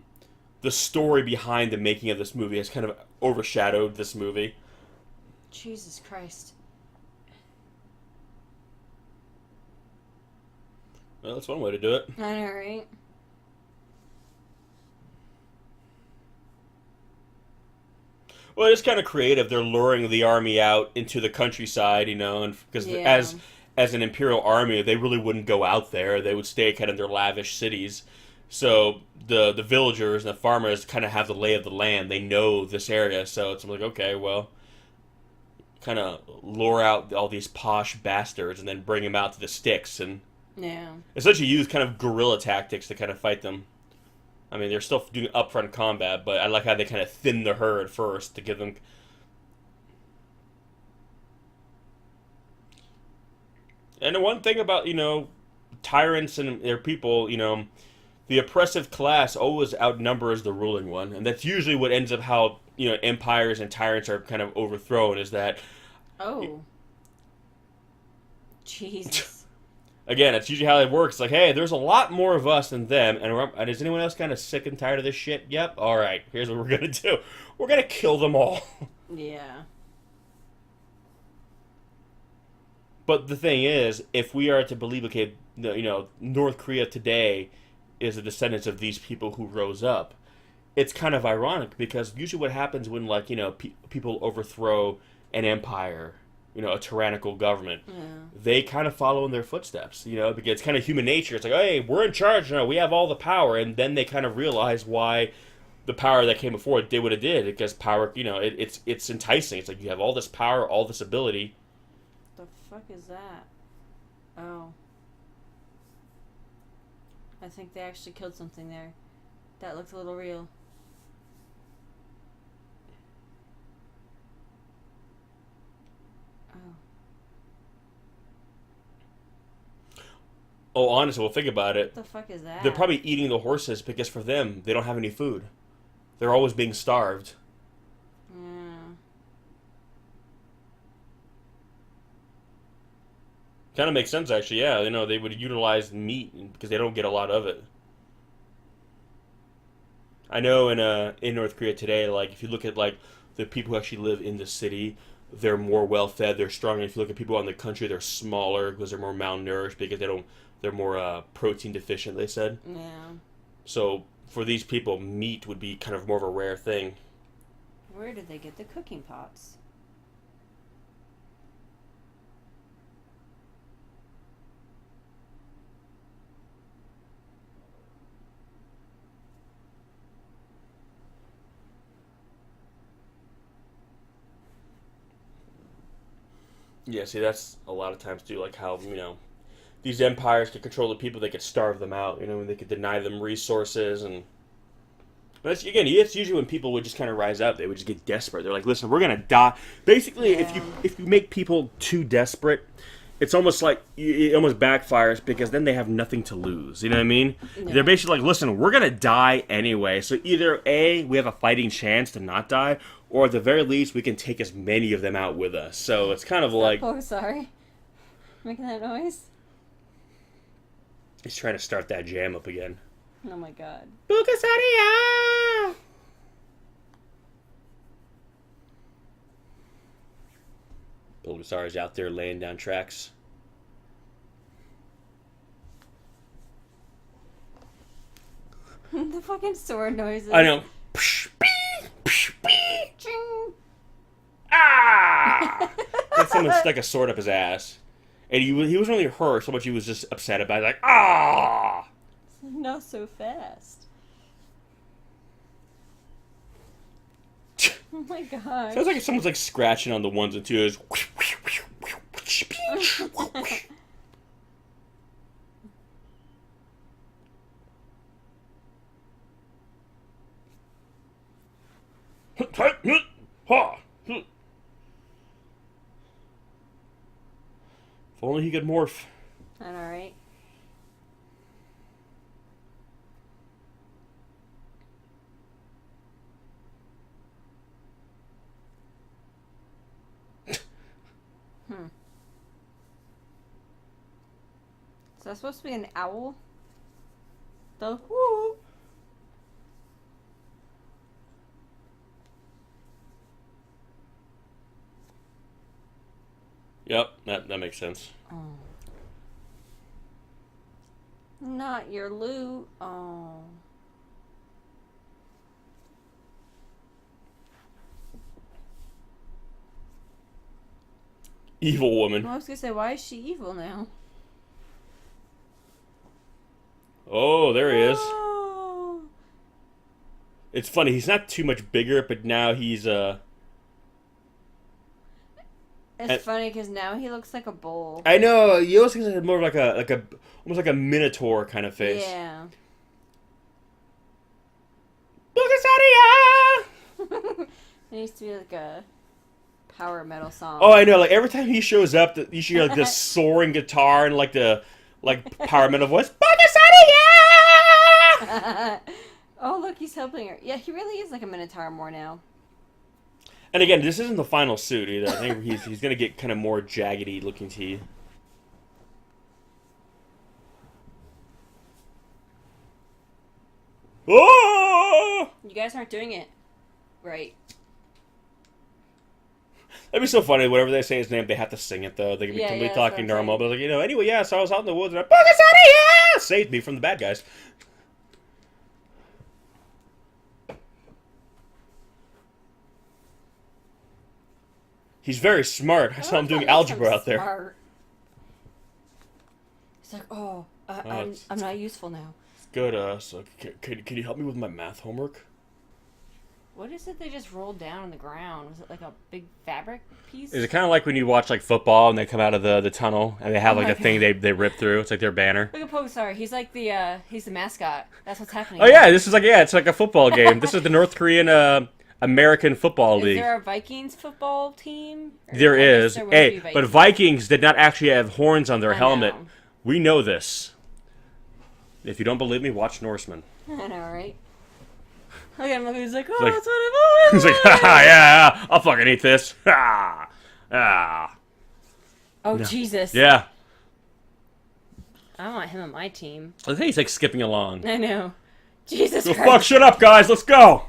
story behind the making of this movie has kind of overshadowed this movie. Jesus Christ. Well, that's one way to do it. I know, right? Well, it's kind of creative. They're luring the army out into the countryside, and because as an imperial army, they really wouldn't go out there. They would stay kind of in their lavish cities. So the villagers and the farmers kind of have the lay of the land. They know this area, so it's like, okay, well, kind of lure out all these posh bastards and then bring them out to the sticks and essentially use kind of guerrilla tactics to kind of fight them. I mean, they're still doing upfront combat, but I like how they kind of thin the herd first to give them... And the one thing about, tyrants and their people, the oppressive class always outnumbers the ruling one. And that's usually what ends up how, empires and tyrants are kind of overthrown, is that... Oh. Jesus. Again, it's usually how it works. Like, hey, there's a lot more of us than them, and is anyone else kind of sick and tired of this shit? Yep. All right. Here's what we're gonna do. We're gonna kill them all. Yeah. But the thing is, if we are to believe, okay, North Korea today is the descendants of these people who rose up, it's kind of ironic because usually what happens when people overthrow an empire, a tyrannical government, they kind of follow in their footsteps, because it's kind of human nature. It's like, hey, we're in charge now, we have all the power, and then they kind of realize why the power that came before it did what it did, because power, it's enticing. It's like you have all this power, all this ability. The fuck is that? Oh. I think they actually killed something there. That looked a little real. Oh, honestly, well, think about it. What the fuck is that? They're probably eating the horses because for them, they don't have any food. They're always being starved. Yeah. Kind of makes sense, actually. Yeah, they would utilize meat because they don't get a lot of it. I know in North Korea today, like if you look at like the people who actually live in the city, they're more well fed, they're stronger. If you look at people out in the country, they're smaller because they're more malnourished because they're more protein deficient. They said. Yeah. So for these people, meat would be kind of more of a rare thing. Where did they get the cooking pots? Yeah, see, that's a lot of times too, like how, these empires could control the people, they could starve them out, and they could deny them resources, and... But it's usually when people would just kind of rise up, they would just get desperate. They're like, listen, we're gonna die. Basically, if you make people too desperate, it's almost like, it almost backfires, because then they have nothing to lose, you know what I mean? Yeah. They're basically like, listen, we're gonna die anyway, so either A, we have a fighting chance to not die, or at the very least, we can take as many of them out with us. So it's kind of like... Oh, sorry. Making that noise? He's trying to start that jam up again. Oh my god. Pulgasari! Pulgasari's out there laying down tracks. The fucking sword noises. I know. Ching. Ah! Then someone stuck a sword up his ass. And he wasn't really hurt so much, he was just upset about it. Like, ah! Not so fast. Oh my god. Sounds like someone's like scratching on the ones and twos. If only he could morph. I know, right? Is that supposed to be an owl? The whoo. Yep, that makes sense. Oh. Not your loot. Oh. Evil woman. I was gonna say, why is she evil now? Oh, there he is. Oh. It's funny, he's not too much bigger, but now he's It's funny because now he looks like a bull. I know, he almost has more like a almost like a minotaur kind of face. Yeah. Pulgasari! It needs to be like a power metal song. Oh, I know. Like every time he shows up, you hear like this soaring guitar and like the power metal voice. Pulgasari! Oh, look, he's helping her. Yeah, he really is like a minotaur more now. And again, this isn't the final suit either. I think he's gonna get kind of more jaggedy looking teeth. Oh! You guys aren't doing it right. That'd be so funny. Whenever they say his name, they have to sing it though. They can be completely talking normal, but like anyway, yeah. So I was out in the woods and Pulgasari, yeah, saved me from the bad guys. He's very smart. I saw him doing algebra out there. Smart. It's like, I'm not useful now. It's good. So can you help me with my math homework? What is it they just rolled down on the ground? Was it like a big fabric piece? Is it kind of like when you watch like football and they come out of the tunnel and they have like a thing they rip through? It's like their banner. Look at Pulgasari. He's like he's the mascot. That's what's happening. Oh yeah, this is like it's like a football game. This is the North Korean American Football League. Is there a Vikings football team? There is. Hey, but Vikings did not actually have horns on their helmet. Know. We know this. If you don't believe me, watch Norseman. I know, right? Look at him. He's like, like, that's what it was. He's like, yeah, I'll fucking eat this. Ah. Oh, No. Jesus. Yeah. I don't want him on my team. I think he's like skipping along. I know. Jesus So Christ. fuck shit up, guys. Let's go.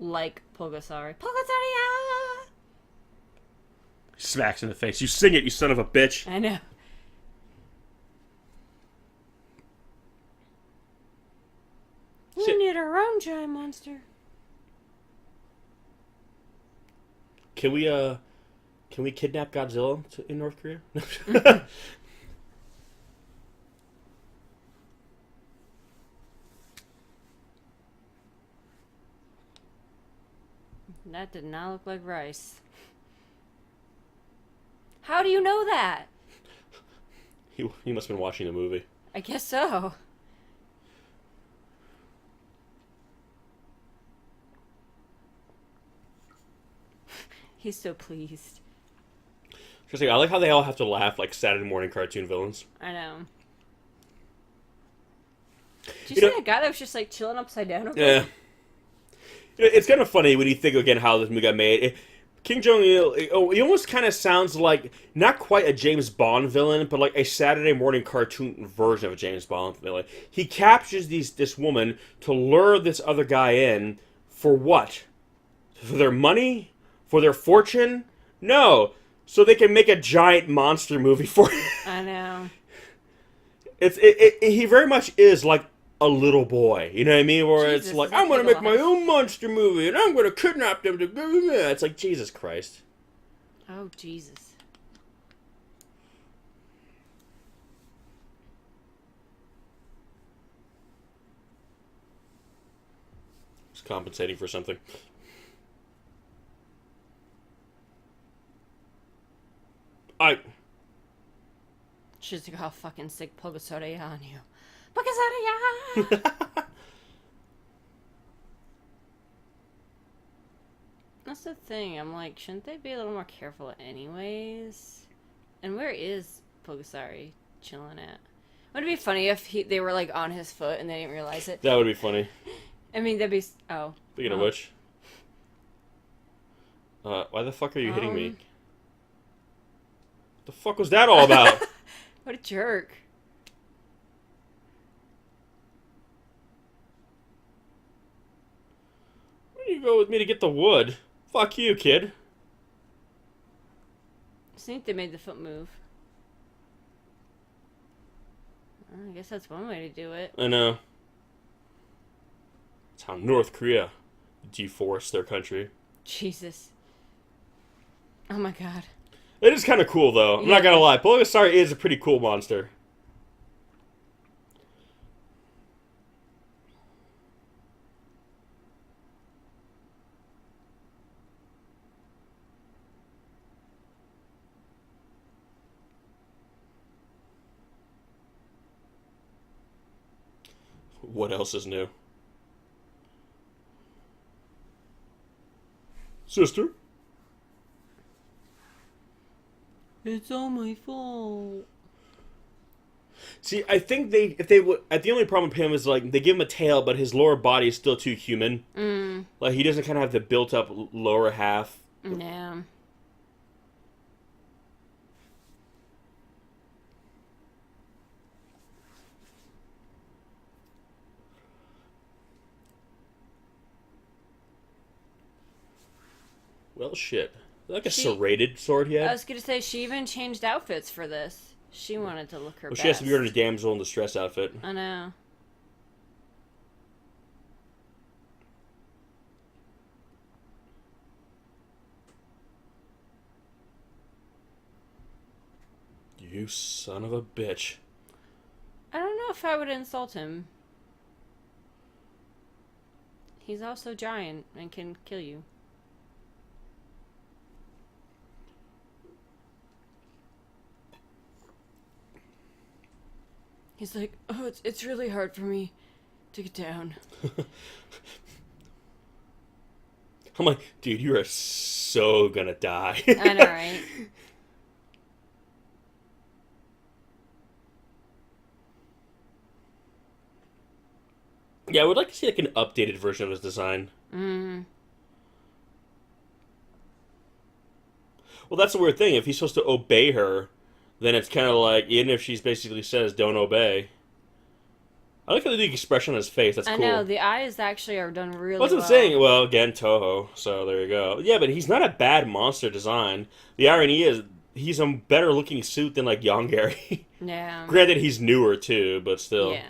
Like Pulgasari. Pulgasari! Ah! Smacks in the face. You sing it, you son of a bitch. I know. We Shit. need our own giant monster. Can we kidnap Godzilla in North Korea? That did not look like rice. How do you know that? He must have been watching the movie. I guess so. He's so pleased. I like how they all have to laugh like Saturday morning cartoon villains. I know. Did you see that guy that was just like chilling upside down over there? Yeah. It's kind of funny when you think again how this movie got made. King Jong-il, he almost kind of sounds like not quite a James Bond villain, but like a Saturday morning cartoon version of a James Bond villain. He captures this woman to lure this other guy in for what? For their money? For their fortune? No. So they can make a giant monster movie for him. I know. he very much is like a little boy. You know what I mean? Where Jesus, it's like, is that I'm gonna kid make my alive? own monster movie, and I'm gonna kidnap them to. It's like, Jesus Christ. Oh, Jesus. He's compensating for something. She's like, how fucking sick Pulgasari on you. Pulgasari! That's the thing. I'm like, shouldn't they be a little more careful anyways? And where is Pulgasari chilling at? Would it be funny if they were like on his foot and they didn't realize it? That would be funny. I mean, that'd be... Oh. Speaking of which. Why the fuck are you hitting me? What the fuck was that all about? What a jerk. Where do you go with me to get the wood? Fuck you, kid. I think they made the foot move. Well, I guess that's one way to do it. I know. It's how North Korea deforests their country. Jesus. Oh my god. It is kind of cool, though. I'm not gonna lie. Pulgasari is a pretty cool monster. What else is new? Sister? It's all my fault. See, I think if they would, the only problem with him is like they give him a tail, but his lower body is still too human. Like he doesn't kind of have the built-up lower half. Yeah. Well, shit. Like a serrated sword he had. I was gonna say, she even changed outfits for this. She wanted to look her best. She has to be wearing a damsel in distress outfit. I know. You son of a bitch. I don't know if I would insult him. He's also giant and can kill you. He's like, oh, it's really hard for me to get down. I'm like, dude, you are so gonna die. I know, right? Yeah, I would like to see like an updated version of his design. Mm. Well, that's the weird thing. If he's supposed to obey her, then it's kind of like, even if she's basically says, don't obey. I like the expression on his face. That's cool. I know, the eyes actually are done really well. That's what I'm saying. Well, again, Toho, so there you go. Yeah, but he's not a bad monster design. The irony is, he's a better looking suit than, like, Yongari. Yeah. Granted, he's newer, too, but still. Yeah.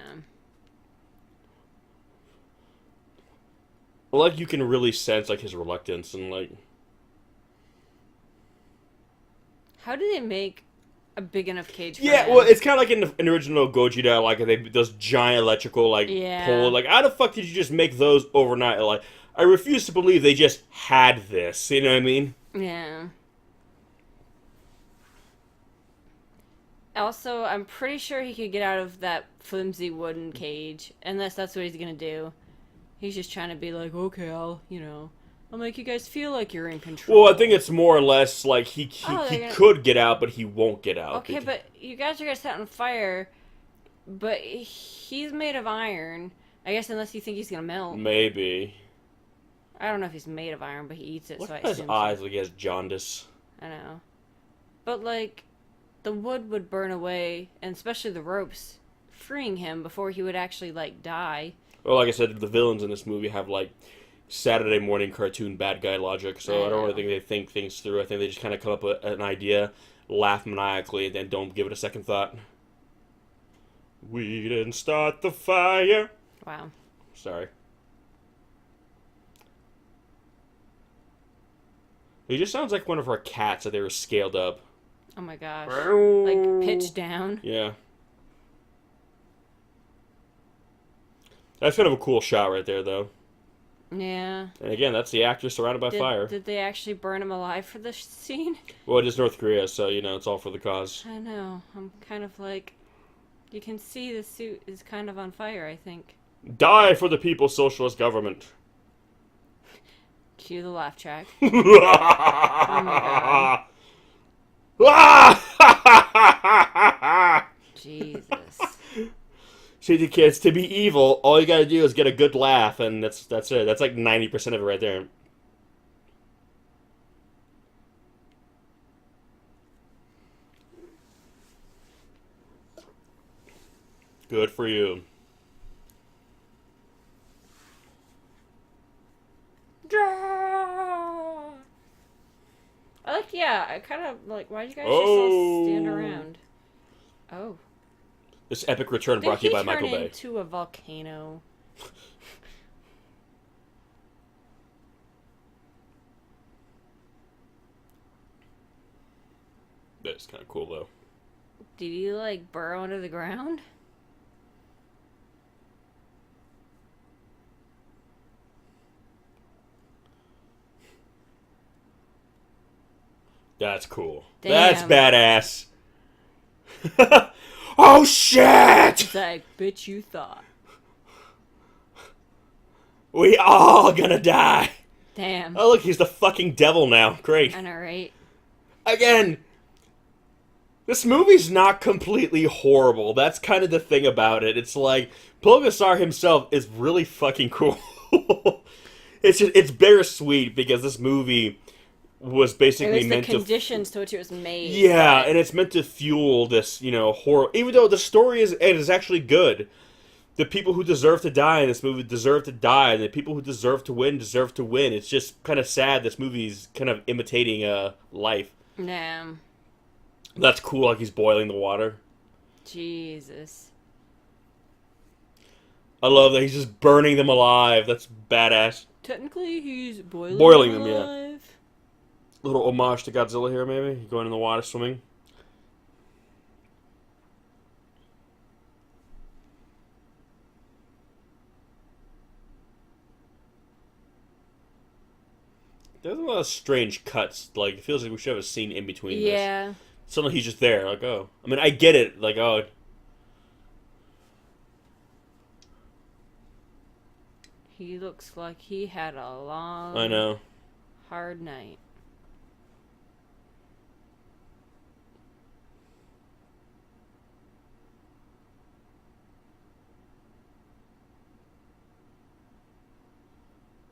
Like, you can really sense, like, his reluctance and, like... How do they make a big enough cage for Yeah, him? well, it's kind of like in the original Gogeta, like, those giant electrical, like, pole. Like, how the fuck did you just make those overnight? Like, I refuse to believe they just had this, you know what I mean? Yeah. Also, I'm pretty sure he could get out of that flimsy wooden cage, unless that's what he's gonna do. He's just trying to be like, okay, I'll make you guys feel like you're in control. Well, I think it's more or less like he could get out, but he won't get out. Okay, but you guys are gonna set on fire, but he's made of iron. I guess unless you think he's gonna melt. Maybe. I don't know if he's made of iron, but he eats it, Look so I at his assume eyes so. like he has jaundice. I know. But, like, the wood would burn away, and especially the ropes, freeing him before he would actually, like, die. Well, like I said, the villains in this movie have, like, Saturday morning cartoon bad guy logic, so I don't really think they think things through. I think they just kind of come up with an idea, laugh maniacally, and then don't give it a second thought. We didn't start the fire. Wow. Sorry. He just sounds like one of our cats that they were scaled up. Oh my gosh. Like, pitched down. Yeah. That's kind of a cool shot right there, though. Yeah. And again, that's the actor surrounded by fire. Did they actually burn him alive for this scene? Well, it is North Korea, so, you know, it's all for the cause. I know. I'm kind of like... You can see the suit is kind of on fire, I think. Die for the People's Socialist Government. Cue the laugh track. Oh my god. Jesus. See, the kids, to be evil, all you gotta do is get a good laugh, and that's it. That's like 90% of it right there. Good for you. I kind of like, why'd you guys just all stand around? Oh. This epic return brought to you by Michael Bay. Did he turn into a volcano? That's kind of cool, though. Did he, like, burrow under the ground? That's cool. Damn. That's badass. Oh, shit! It's like, bitch, you thought. We all gonna die. Damn. Oh, look, he's the fucking devil now. Great. I know, right? Again, this movie's not completely horrible. That's kind of the thing about it. It's like, Pulgasari himself is really fucking cool. It's bittersweet because this movie was basically meant to... the conditions to which it was made. Yeah, and it's meant to fuel this, you know, horror. Even though the story is actually good. The people who deserve to die in this movie deserve to die, and the people who deserve to win deserve to win. It's just kind of sad this movie's kind of imitating life. Nah. That's cool, like he's boiling the water. Jesus. I love that he's just burning them alive. That's badass. Technically, he's boiling them, yeah. alive. Little homage to Godzilla here, maybe? Going in the water swimming. There's a lot of strange cuts. Like, it feels like we should have a scene in between this. Yeah. Suddenly he's just there. Like, oh. I mean, I get it. Like, oh. He looks like he had a long... I know. hard night.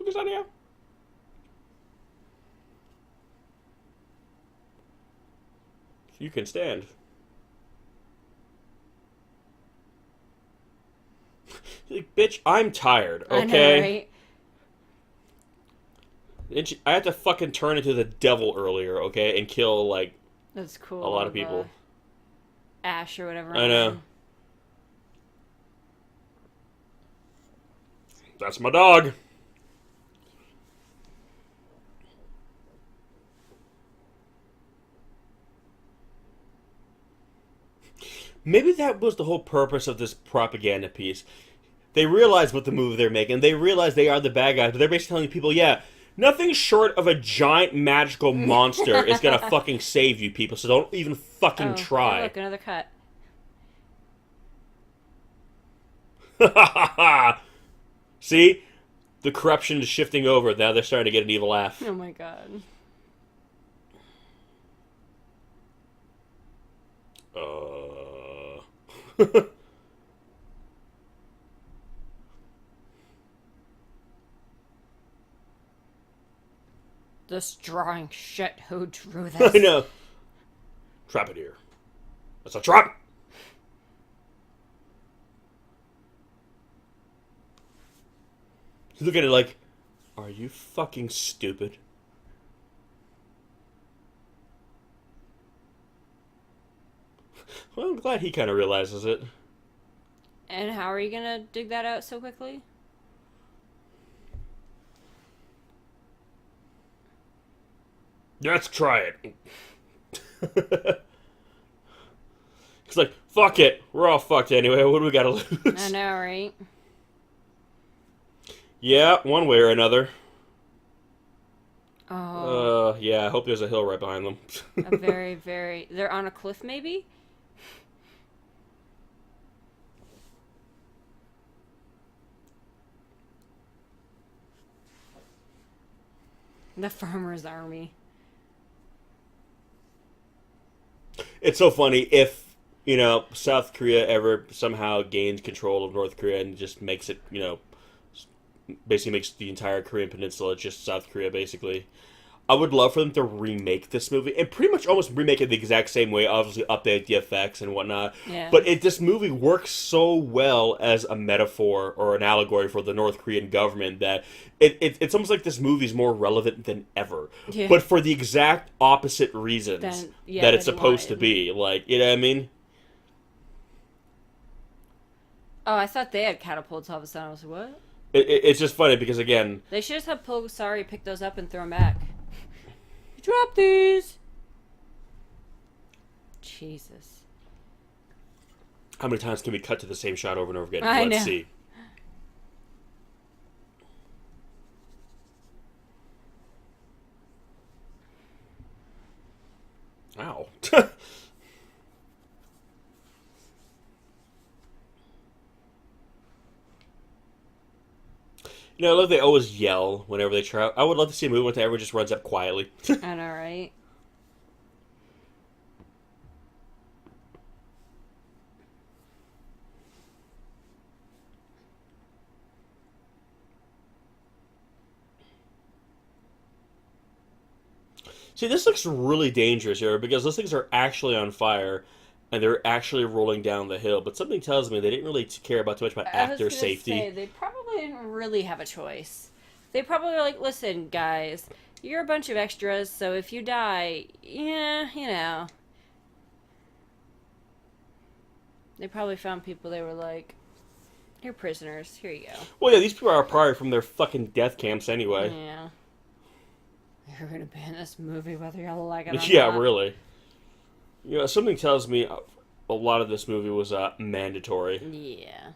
Look at that. You can stand. Like, bitch, I'm tired, okay? I know, right? I had to fucking turn into the devil earlier, okay? And kill, like, That's cool. a lot of people. Ash or whatever. I know. That's my dog. Maybe that was the whole purpose of this propaganda piece. They realize what the movie they're making. They realize they are the bad guys, but they're basically telling people, yeah, nothing short of a giant magical monster is gonna fucking save you people, so don't even fucking try. Oh, look, another cut. See? The corruption is shifting over. Now they're starting to get an evil laugh. Oh my god. This drawing shit, who drew this? I know. Trap it here. That's a trap! You look at it like, are you fucking stupid? Well, I'm glad he kind of realizes it. And how are you gonna dig that out so quickly? Let's try it. It's like, fuck it. We're all fucked anyway. What do we gotta lose? I know, right? Yeah, one way or another. Oh. Yeah, I hope there's a hill right behind them. A very, very... They're on a cliff, maybe? The farmer's army. It's so funny if, South Korea ever somehow gains control of North Korea and just makes it, basically makes the entire Korean peninsula just South Korea, basically. I would love for them to remake this movie and pretty much almost remake it the exact same way, obviously update the effects and whatnot. Yeah. But this movie works so well as a metaphor or an allegory for the North Korean government that it's almost like this movie's more relevant than ever. Yeah. But for the exact opposite reasons that it's supposed to be. Like, you know what I mean? Oh, I thought they had catapults all of a sudden. I was like, what? It's just funny because, again... They should just have Pulgasari pick those up and throw them back. Drop these! Jesus. How many times can we cut to the same shot over and over again? I Let's know. see. Ow. I love they always yell whenever they try. I would love to see a movie where everyone just runs up quietly. I know, right? See, this looks really dangerous here because those things are actually on fire and they're actually rolling down the hill. But something tells me they didn't really care about too much about actor safety. Say, they probably didn't really have a choice. They probably were like, listen, guys, you're a bunch of extras, so if you die, yeah, They probably found people they were like, you're prisoners, here you go. Well, yeah, these people are probably from their fucking death camps anyway. Yeah. You're gonna be in this movie whether you like it or not. Yeah, really. Something tells me a lot of this movie was mandatory. Yeah.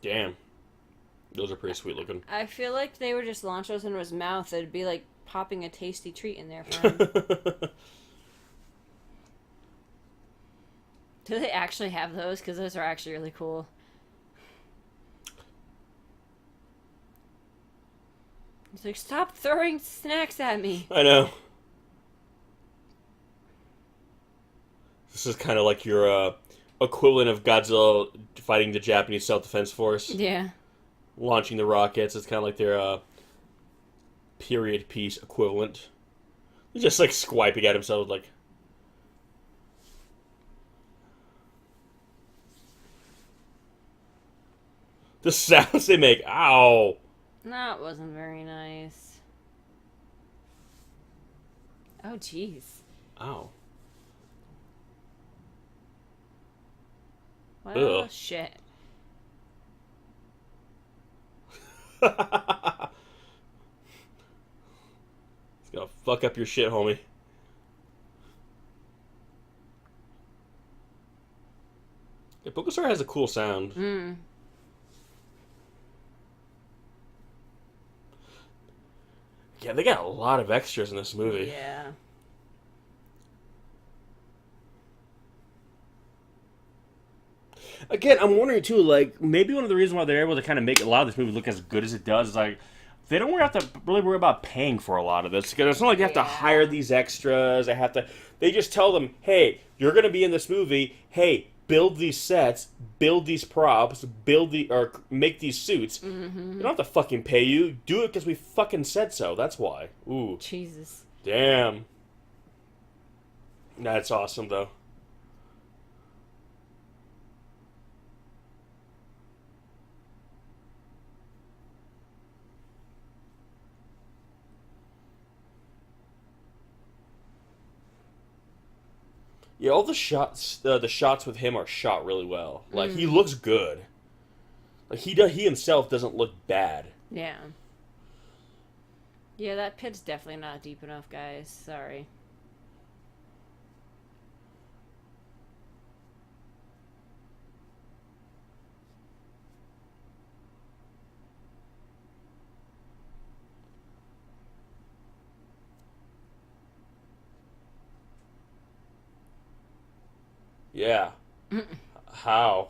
Damn. Those are pretty sweet looking. I feel like they would just launch those into his mouth. It'd be like popping a tasty treat in there for him. Do they actually have those? Because those are actually really cool. He's like, stop throwing snacks at me. I know. This is kind of like your equivalent of Godzilla fighting the Japanese self-defense force. Yeah. Launching the rockets. It's kind of like their period piece equivalent. He's just like swiping at himself like... The sounds they make. Ow. That wasn't very nice. Oh, jeez. Ow. Well, shit. It's gonna fuck up your shit, homie. Yeah, Pulgasari has a cool sound. Mm. Yeah, they got a lot of extras in this movie. Yeah. Again, I'm wondering too, like, maybe one of the reasons why they're able to kind of make a lot of this movie look as good as it does is like they don't have to really worry about paying for a lot of this because it's not like they have to hire these extras. They just tell them, hey, you're going to be in this movie. Hey, build these sets, build these props, or make these suits. Mm-hmm. They don't have to fucking pay you. Do it because we fucking said so. That's why. Ooh. Jesus. Damn. That's awesome, though. Yeah, all the shots with him are shot really well. Like he looks good. Like he himself doesn't look bad. Yeah. Yeah, that pit's definitely not deep enough, guys. Sorry. Yeah. How?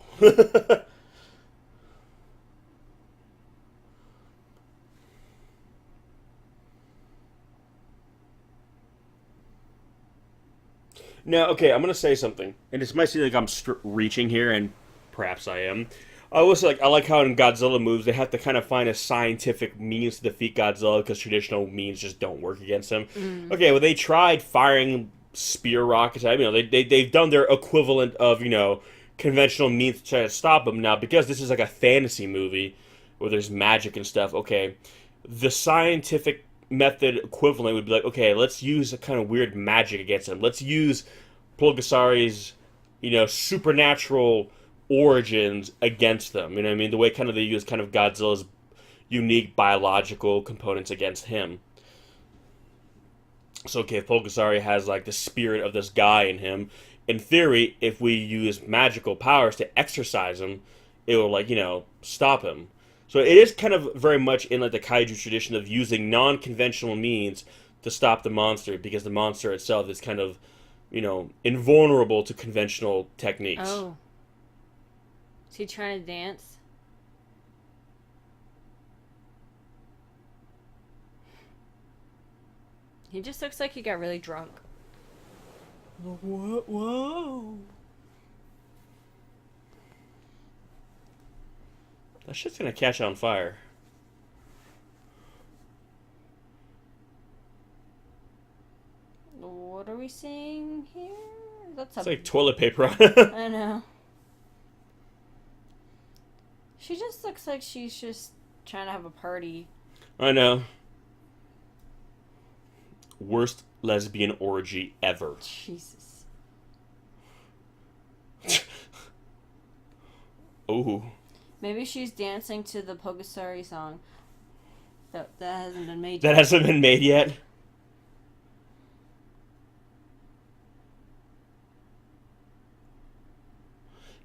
Now, okay, I'm gonna say something, and this might seem like I'm reaching here, and perhaps I am. I was like, I like how in Godzilla movies they have to kind of find a scientific means to defeat Godzilla because traditional means just don't work against him. Okay, well they tried firing spear rockets. You know, they've done their equivalent of conventional means to try to stop him. Now, because this is like a fantasy movie where there's magic and stuff. Okay, the scientific method equivalent would be like, okay, let's use a kind of weird magic against him. Let's use Pulgasari's, supernatural origins against them. You know what I mean? The way kind of they use kind of Godzilla's unique biological components against him. So, okay, if Pulgasari has like the spirit of this guy in him, in theory, if we use magical powers to exorcise him, it will stop him. So it is kind of very much in like the kaiju tradition of using non-conventional means to stop the monster because the monster itself is kind of, invulnerable to conventional techniques. Oh. Is he trying to dance? He just looks like he got really drunk. Whoa. That shit's gonna catch on fire. What are we seeing here? It's like toilet paper on I know. She just looks like she's just trying to have a party. I know. Worst lesbian orgy ever. Jesus. Ooh. Maybe she's dancing to the Pulgasari song. That hasn't been made yet. That hasn't been made yet?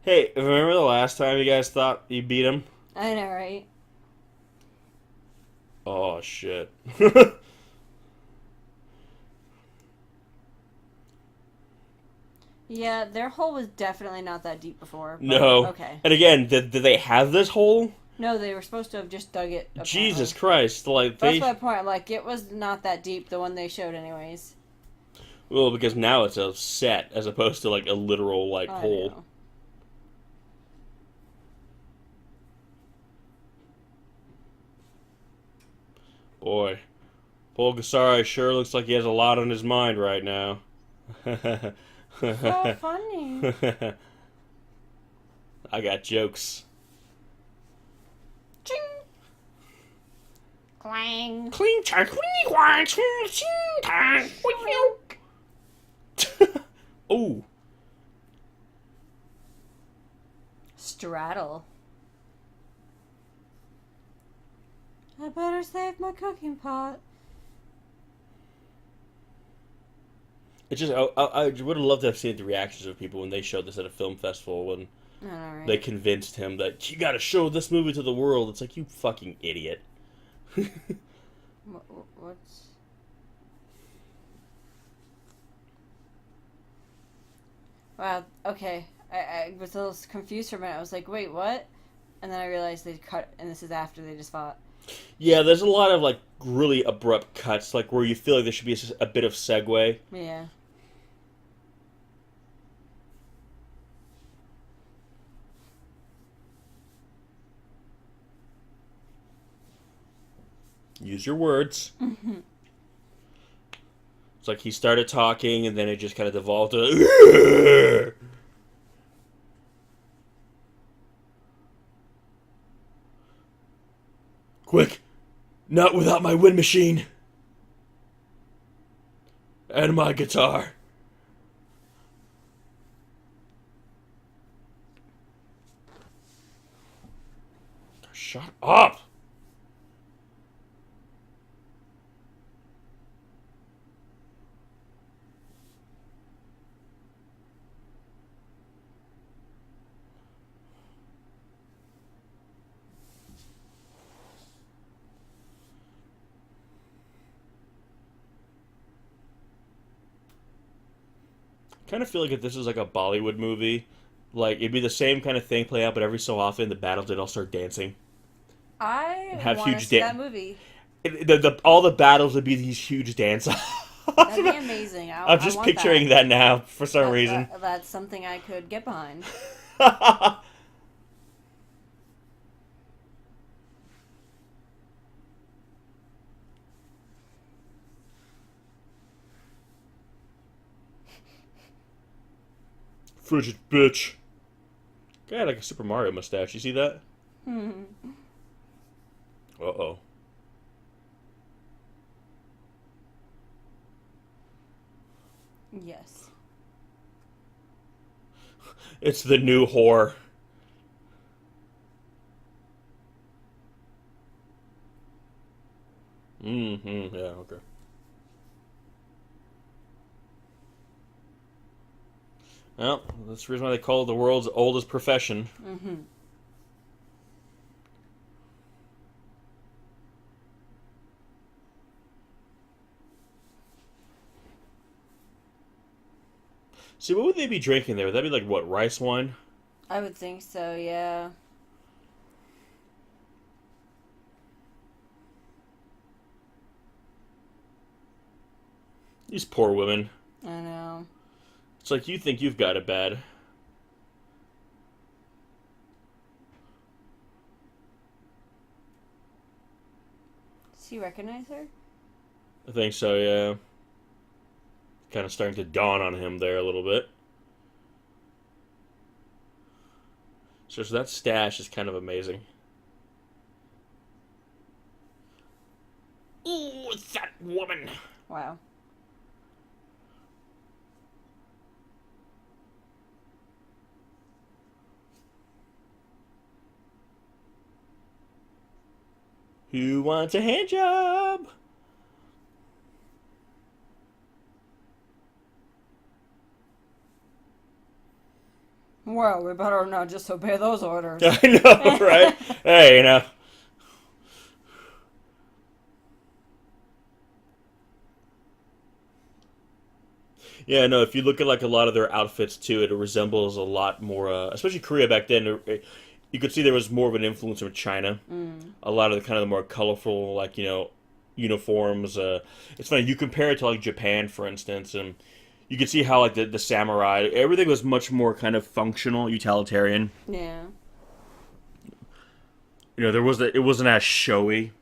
Hey, remember the last time you guys thought you beat him? I know, right? Oh, shit. Yeah, their hole was definitely not that deep before. No. Okay. And again, did they have this hole? No, they were supposed to have just dug it. Apparently. Jesus Christ! Like that's my point. Like it was not that deep. The one they showed, anyways. Well, because now it's a set as opposed to like a literal hole. Know. Boy, Pulgasari sure looks like he has a lot on his mind right now. So funny. I got jokes. Ching. Clang. Cling, chang, cling, quang, ching, ching, tang. Ooh. Straddle. I better save my cooking pot. It just I would have loved to have seen the reactions of people when they showed this at a film festival when they convinced him that you got to show this movie to the world. It's like, you fucking idiot. What's... Wow, okay. I was a little confused for a minute. I was like, wait, what? And then I realized they cut, and this is after they just fought. Yeah, there's a lot of, really abrupt cuts, where you feel like there should be a bit of segue. Yeah. Use your words. It's like he started talking, and then it just kind of devolved to... Quick! Not without my wind machine! And my guitar. Shut up! I kind of feel like if this was like a Bollywood movie, like it'd be the same kind of thing play out, but every so often the battles did all start dancing. I Have want to huge see that movie. All the battles would be these huge dance. That'd be amazing. I'm just picturing that now for some reason. That's something I could get behind. Frigid bitch. Guy had like a Super Mario mustache. You see that? Uh-oh. Yes. It's the new whore. Mm-hmm. Yeah, okay. Well, that's the reason why they call it the world's oldest profession. Mm-hmm. See, what would they be drinking there? Would that be like, what, rice wine? I would think so, yeah. These poor women. I know. It's like you think you've got it bad. Does he recognize her? I think so, yeah. Kind of starting to dawn on him there a little bit. So that stash is kind of amazing. Ooh, it's that woman. Wow. Who wants a hand job? Well, we better not just obey those orders. I know, right? Hey, you know. Yeah, no, if you look at like a lot of their outfits too, it resembles a lot more, especially Korea back then. You could see there was more of an influence from China. A lot of the kind of the more colorful, like, uniforms. It's funny, you compare it to like Japan, for instance, and you could see how like the samurai, everything was much more kind of functional, utilitarian. Yeah. It wasn't as showy.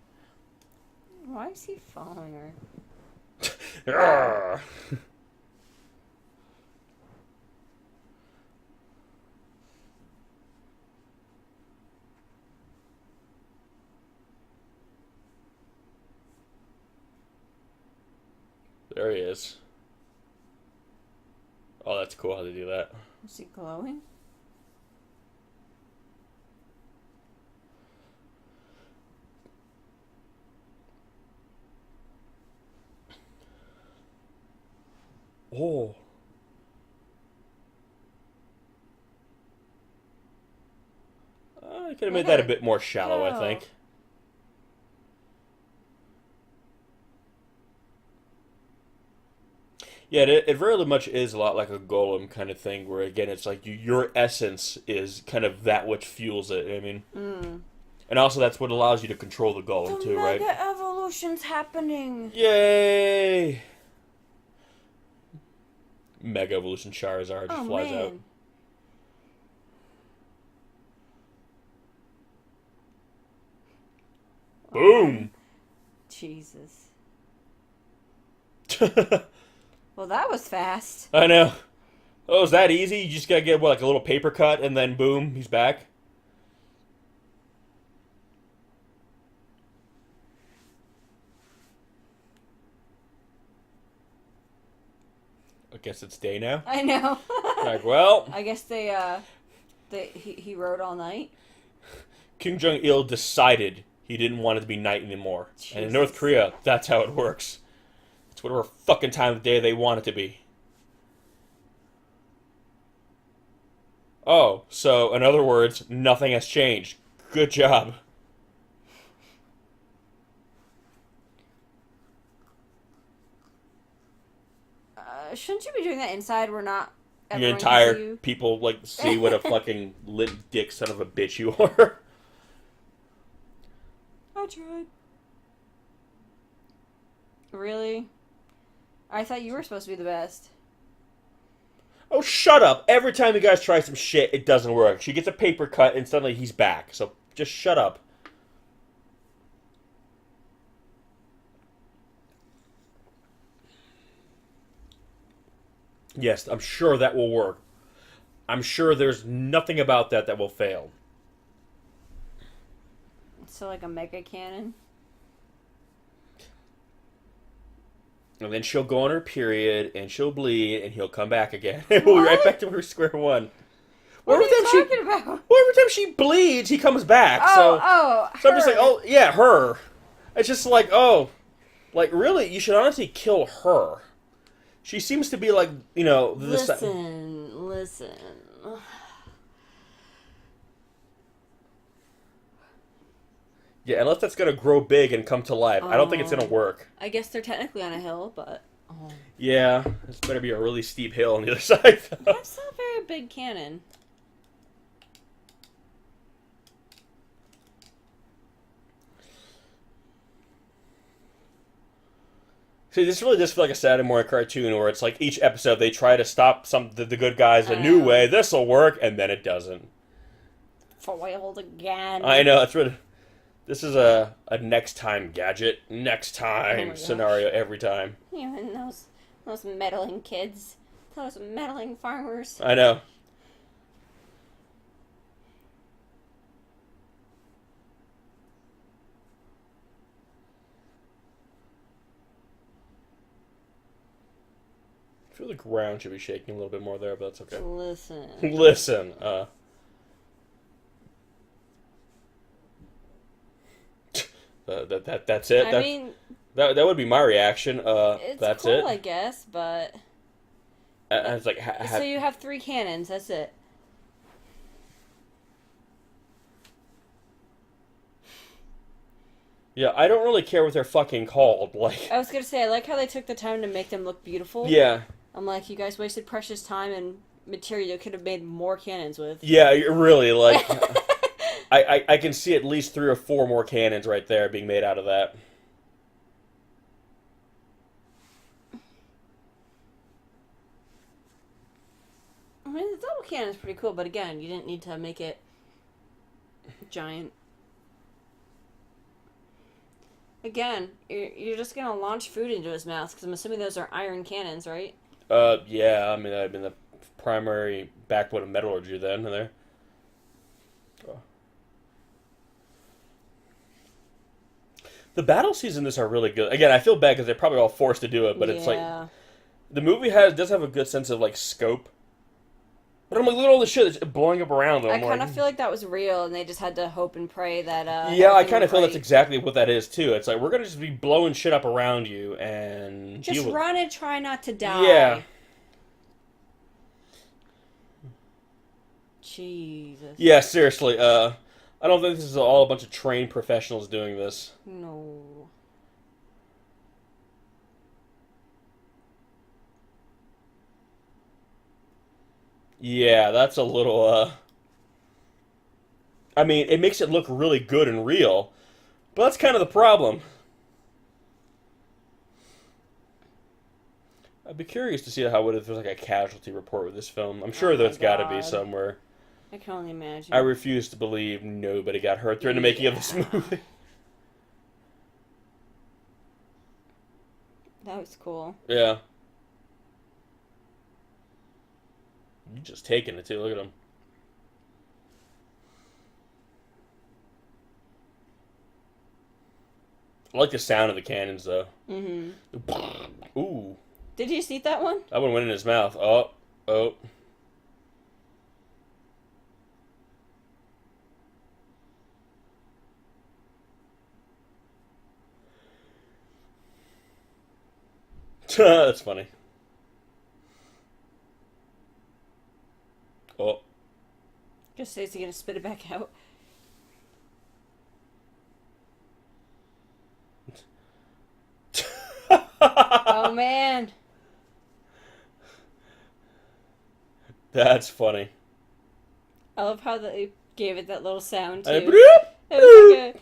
Why is he following her? Arrgh. There he is. Oh, that's cool how they do that. Is he glowing? Oh. I could have made that a bit more shallow, I think. Yeah, it very much is a lot like a golem kind of thing, where again, it's like your essence is kind of that which fuels it. I mean, and also that's what allows you to control the golem too, right? The mega evolution's happening. Yay! Mega evolution Charizard just flies man. out. Boom! Jesus. Well, that was fast. I know. Oh, is that easy? You just gotta get, what, like a little paper cut, and then boom, he's back? I guess it's day now. I know. Like, well... I guess he rode all night. Kim Jong-il decided he didn't want it to be night anymore. Jesus. And in North Korea, that's how it works. It's whatever fucking time of day they want it to be. Oh, so in other words, nothing has changed. Good job. Shouldn't you be doing that inside? We're not. Your entire people like see what a fucking lit dick son of a bitch you are. I tried. Really? I thought you were supposed to be the best. Oh, shut up. Every time you guys try some shit, it doesn't work. She gets a paper cut and suddenly he's back. So just shut up. Yes, I'm sure that will work. I'm sure there's nothing about that will fail. So like a mega cannon? And then she'll go on her period, and she'll bleed, and he'll come back again. We'll be right back to her square one. What are you talking about? Well, every time she bleeds, he comes back. So I'm just like, oh, yeah, her. It's just like, oh, like, really, you should honestly kill her. She seems to be like, you know... Listen. Yeah, unless that's going to grow big and come to life. I don't think it's going to work. I guess they're technically on a hill, but... Oh. Yeah, this better be a really steep hill on the other side. That's not a very big cannon. See, this really does feel like a Saturday morning cartoon where it's like each episode they try to stop the good guys a new way. This'll work, and then it doesn't. Foiled again. I know, that's really... This is a next time gadget, next time scenario every time. Even those meddling kids. Those meddling farmers. I know. I feel the ground should be shaking a little bit more there, but that's okay. Listen, that's it. I mean, that would be my reaction. It's that's cool, it. I guess, but it's like so you have 3 cannons. That's it. Yeah, I don't really care what they're fucking called. Like, I was gonna say, I like how they took the time to make them look beautiful. Yeah. I'm like, you guys wasted precious time and material you could have made more cannons with. Yeah, really, like, I can see at least 3 or 4 more cannons right there being made out of that. I mean, the double cannon's pretty cool, but again, you didn't need to make it giant. Again, you're just gonna launch food into his mouth, because I'm assuming those are iron cannons, right? Yeah, I mean, that'd been the primary backbone of metallurgy then, there. Oh. The battle scenes in this are really good. Again, I feel bad because they're probably all forced to do it, but it's like... The movie does have a good sense of, like, scope. But I'm like, look at all the shit that's blowing up around them. I kind of feel like that was real, and they just had to hope and pray that, yeah, I kind of feel that's exactly what that is, too. It's like, we're gonna just be blowing shit up around you, and... Just run and try not to die. Yeah. Jesus. Yeah, seriously, I don't think this is all a bunch of trained professionals doing this. No. Yeah, that's a little, I mean, it makes it look really good and real, but that's kind of the problem. I'd be curious to see how if there's like a casualty report with this film. I'm sure there's got to be somewhere. I can only imagine. I refuse to believe nobody got hurt during the making of this movie. That was cool. Yeah. He's just taking it, too. Look at him. I like the sound of the cannons, though. Mm-hmm. Ooh. Did you see that one? That one went in his mouth. Oh. Oh. That's funny. Oh. Just say, is he gonna spit it back out? Oh man. That's funny. I love how they gave it that little sound too. It was like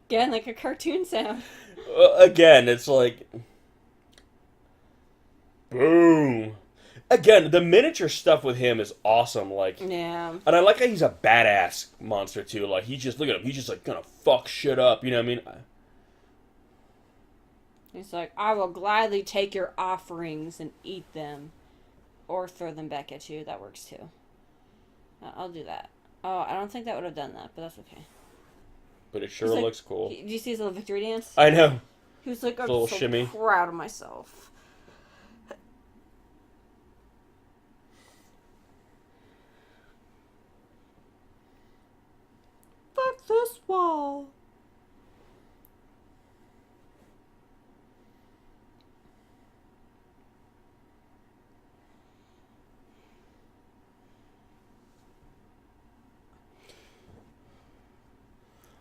again, like a cartoon sound. Again, it's like boom. Again, the miniature stuff with him is awesome. Like, yeah. And I like how he's a badass monster too. Like, he just look at him. He's just like gonna fuck shit up. You know what I mean? He's like, I will gladly take your offerings and eat them, or throw them back at you. That works too. I'll do that. Oh, I don't think that would have done that, but that's okay. But it sure looks cool. Did you see his little victory dance? I know. He was like, I'm little so shimmy. proud of myself. Fuck this wall.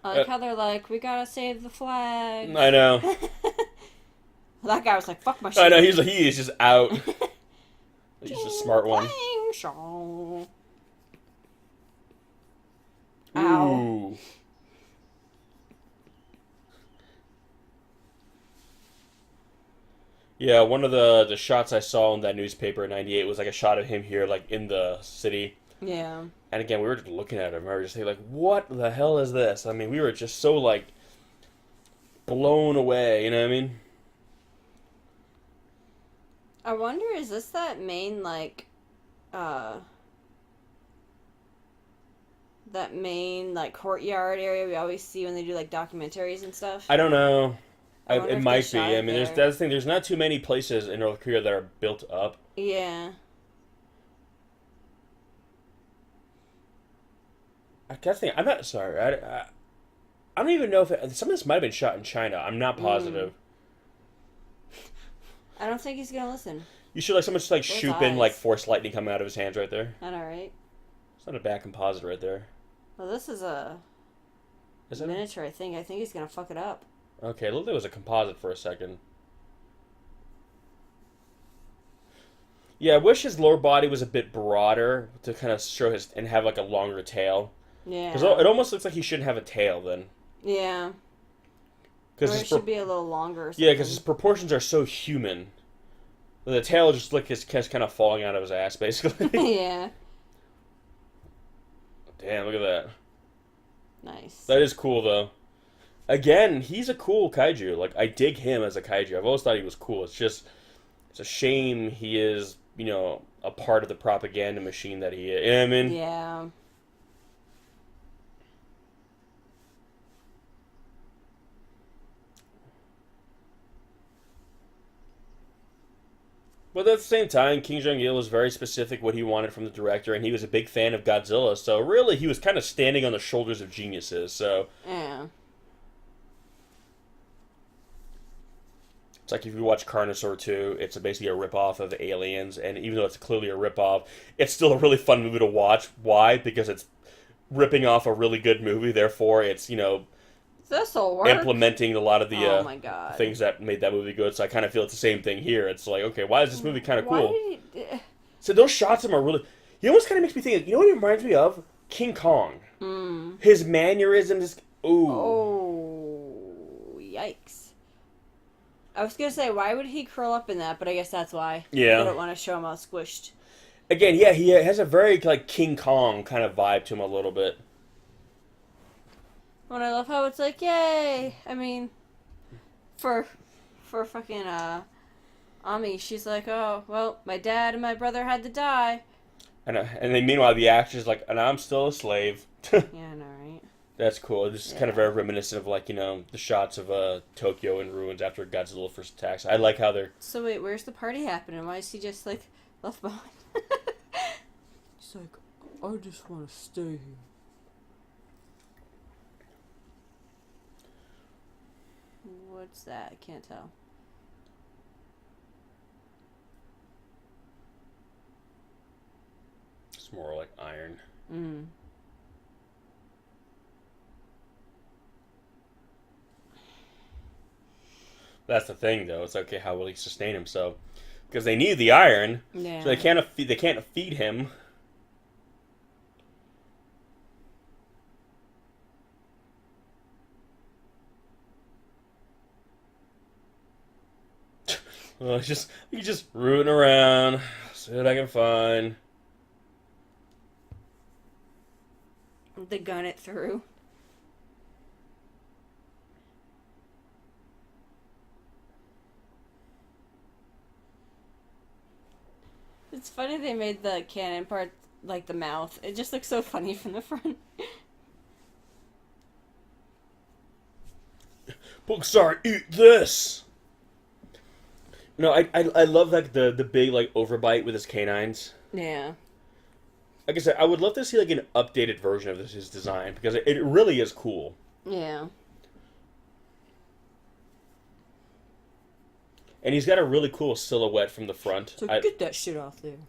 I like how they're like, we gotta save the flag. I know. That guy was like, fuck my shit. I know, he is just out. He's a smart one. Ow. Ooh. Yeah, one of the shots I saw in that newspaper in '98 was like a shot of him here, like in the city. Yeah. And again, we were just looking at him. We were just like, what the hell is this? I mean, we were just so, like, blown away. You know what I mean? I wonder, is this that main, like, courtyard area we always see when they do, like, documentaries and stuff? I don't know. It might be. I mean, there. that's the thing. There's not too many places in North Korea that are built up. Yeah. I guess I'm not sorry. I don't even know if some of this might have been shot in China. I'm not positive. I don't think he's gonna listen. You should someone just shoot in force lightning coming out of his hands right there. I know, right? It's not a bad composite right there. Well, this is a miniature. I think he's gonna fuck it up. Okay, look, there was a composite for a second. Yeah, I wish his lower body was a bit broader to kind of show and have a longer tail. Yeah. Because it almost looks like he shouldn't have a tail then. Yeah. Because it should be a little longer. Or yeah, because his proportions are so human. The tail just his kind of falling out of his ass, basically. Yeah. Damn, look at that. Nice. That is cool, though. Again, he's a cool kaiju. Like, I dig him as a kaiju. I've always thought he was cool. It's a shame he is, a part of the propaganda machine that he is. You know what I mean? Yeah. But at the same time, King Jong-il was very specific what he wanted from the director, and he was a big fan of Godzilla, so really he was kind of standing on the shoulders of geniuses, so... Yeah. It's like if you watch Carnosaur 2, it's basically a ripoff of Aliens, and even though it's clearly a ripoff, it's still a really fun movie to watch. Why? Because it's ripping off a really good movie, therefore it's, This'll work. implementing a lot of the oh my God. things that made that movie good. So I kind of feel it's the same thing here. It's like, okay, why is this movie kind of cool? So those shots of him are really... He almost kind of makes me think... You know what he reminds me of? King Kong. Mm. His mannerisms... Ooh. Oh, yikes. I was going to say, why would he curl up in that? But I guess that's why. Yeah. I don't want to show him all squished. Again, yeah, he has a very, King Kong kind of vibe to him a little bit. And I love how it's like, yay! I mean, for fucking, Ami, she's like, oh, well, my dad and my brother had to die. And then meanwhile the actor's like, and I'm still a slave. Yeah, I know, right? That's cool. This is kind of very reminiscent of like the shots of Tokyo in ruins after Godzilla first attacks. I like how they're. So wait, where's the party happening? Why is he just like left behind? He's like, I just want to stay here. What's that? I can't tell. It's more like iron. Mm. That's the thing, though. It's okay. How will he sustain himself? Because they need the iron, Yeah. so they can't feed him. Well, he's just rooting around, see what I can find. They gun it through. It's funny they made the cannon part like the mouth. It just looks so funny from the front. Pulgasari, eat this! No, I love like the big like overbite with his canines. Yeah. Like I said, I would love to see like an updated version of his design because it really is cool. Yeah. And he's got a really cool silhouette from the front. So get that shit off there.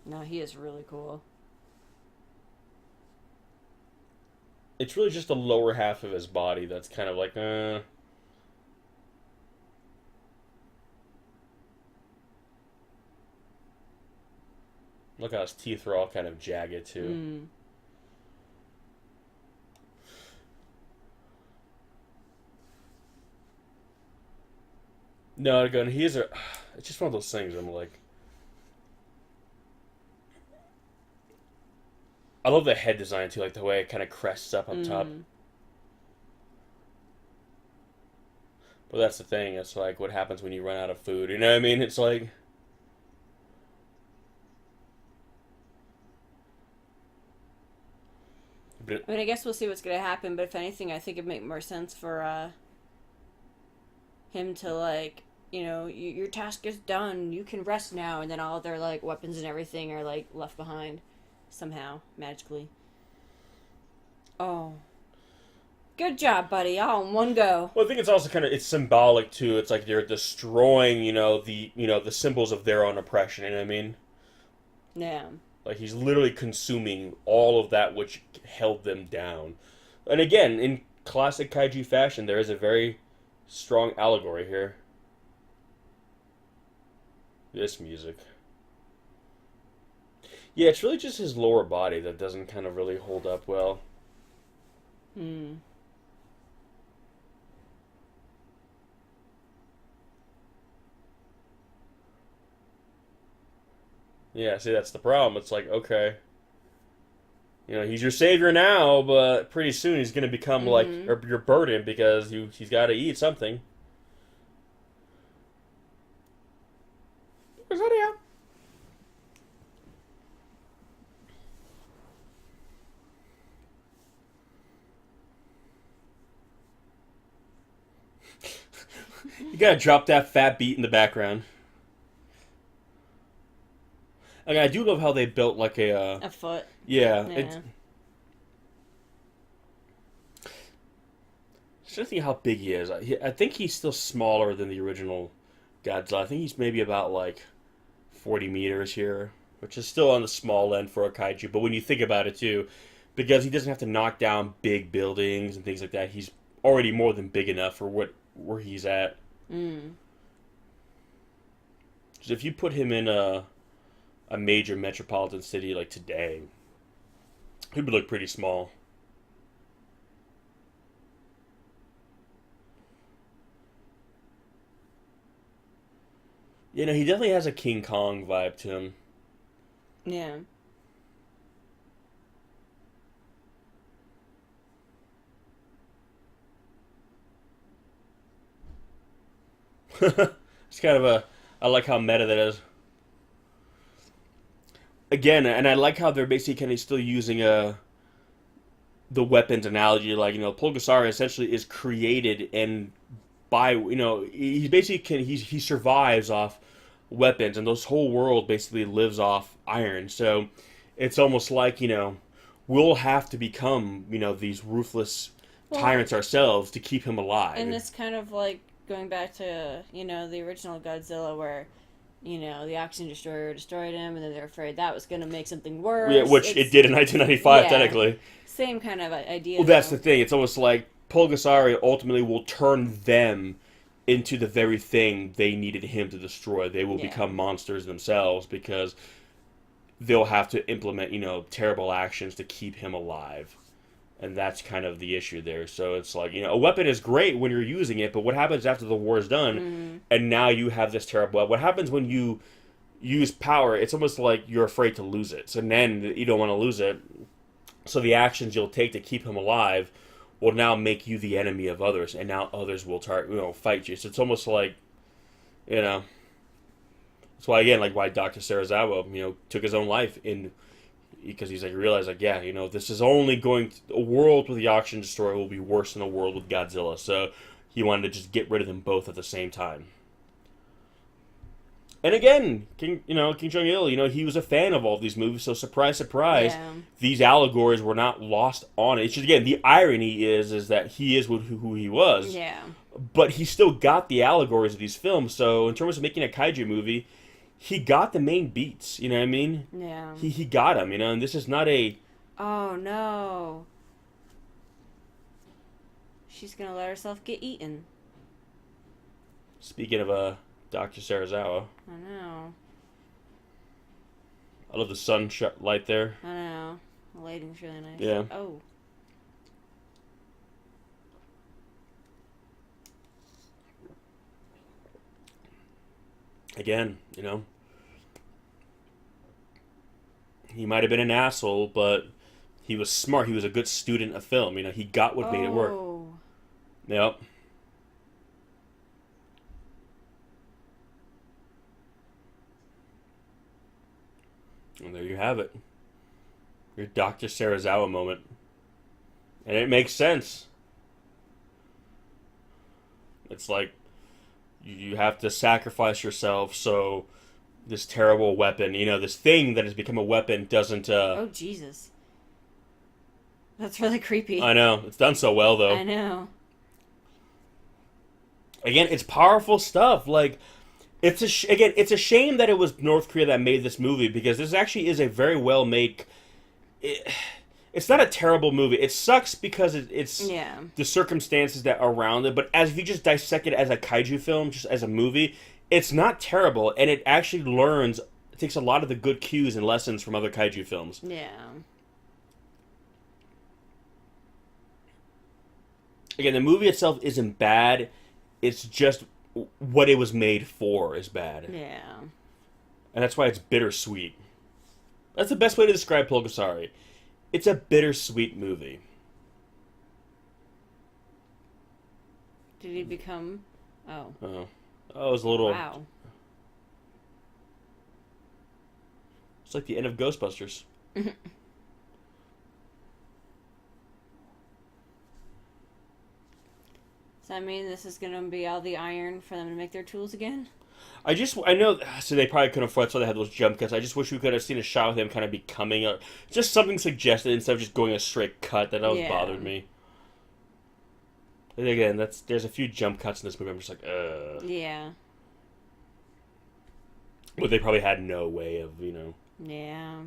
No, he is really cool. It's really just the lower half of his body that's kind of like, Look how his teeth are all kind of jagged, too. Mm. No, again, it's just one of those things I'm like... I love the head design, too, like the way it kind of crests up on top. But that's the thing, it's like, what happens when you run out of food, you know what I mean? It's like... I mean, I guess we'll see what's gonna happen, but if anything, I think it'd make more sense for, him to, like, you know, your task is done, you can rest now, and then all their, like, weapons and everything are, like, left behind. Somehow, magically. Oh. Good job, buddy. All in one go. Well, I think it's also it's symbolic, too. It's like they're destroying, the symbols of their own oppression, you know what I mean? Yeah. Like, he's literally consuming all of that which held them down. And again, in classic kaiju fashion, there is a very strong allegory here. This music. Yeah, it's really just his lower body that doesn't kind of really hold up well. Hmm. Yeah, see, that's the problem. It's like, okay, he's your savior now, but pretty soon he's going to become like your burden because he's got to eat something. You gotta drop that fat beat in the background. Like, I do love how they built like a foot. Yeah. Yeah. Just trying to think how big he is. I think he's still smaller than the original Godzilla. I think he's maybe about like 40 meters here, which is still on the small end for a kaiju. But when you think about it too, because he doesn't have to knock down big buildings and things like that, he's already more than big enough for where he's at. Mm. So if you put him in a major metropolitan city like today, he would look pretty small. He definitely has a King Kong vibe to him. Yeah. It's kind of I like how meta that is. again, and I like how they're basically kind of still using the weapons analogy. Like, Pulgasari essentially is created and by, he basically he survives off weapons, and this whole world basically lives off iron. So it's almost like, we'll have to become, these ruthless tyrants ourselves to keep him alive. And it's kind of like going back to, the original Godzilla where, the oxygen destroyer destroyed him, and then they're afraid that was going to make something worse. Yeah, which it did in 1995, technically. Same kind of idea. Well, that's the thing. It's almost like Pulgasari ultimately will turn them into the very thing they needed him to destroy. They will become monsters themselves because they'll have to implement, terrible actions to keep him alive. And that's kind of the issue there. So it's like, a weapon is great when you're using it, but what happens after the war is done, and now you have this terrible weapon? What happens when you use power? It's almost like you're afraid to lose it. So then you don't want to lose it. So the actions you'll take to keep him alive will now make you the enemy of others, and now others will fight you. So it's almost like, that's why, again, like why Dr. Serizawa, took his own life because he's like realized like, this is only a world with the oxygen destroyer will be worse than a world with Godzilla. So he wanted to just get rid of them both at the same time. And again, King Jong-il, he was a fan of all these movies, so surprise, surprise, these allegories were not lost on it. It's just, again, the irony is that he is who he was. Yeah. But he still got the allegories of these films, so in terms of making a kaiju movie, he got the main beats, you know what I mean? Yeah. He got them, and this is not a... Oh, no. She's gonna let herself get eaten. Speaking of, Dr. Serizawa. I know. I love the sun light there. I know. The lighting's really nice. Yeah. Oh. Again, he might have been an asshole, but he was smart. He was a good student of film. He got what made it work. Yep. And there you have it. Your Dr. Serizawa moment. And it makes sense. It's like you have to sacrifice yourself so this terrible weapon, this thing that has become a weapon doesn't... Oh, Jesus. That's really creepy. I know. It's done so well, though. I know. Again, it's powerful stuff. Like, it's a shame that it was North Korea that made this movie, because this actually is a very well-made... It's not a terrible movie. It sucks because it's the circumstances that are around it. But if you just dissect it as a kaiju film, just as a movie, it's not terrible, and it actually takes a lot of the good cues and lessons from other kaiju films. Yeah. Again, the movie itself isn't bad. It's just what it was made for is bad. Yeah. And that's why it's bittersweet. That's the best way to describe Pulgasari. It's a bittersweet movie. Did he become... Oh. Oh. Oh, it was a little... Wow. It's like the end of Ghostbusters. Does that mean this is going to be all the iron for them to make their tools again? I know, so they probably couldn't afford, so they had those jump cuts. I just wish we could have seen a shot with him kind of becoming just something suggested instead of just going a straight cut. That always bothered me. And again, there's a few jump cuts in this movie. I'm just like, Yeah. But they probably had no way of, Yeah.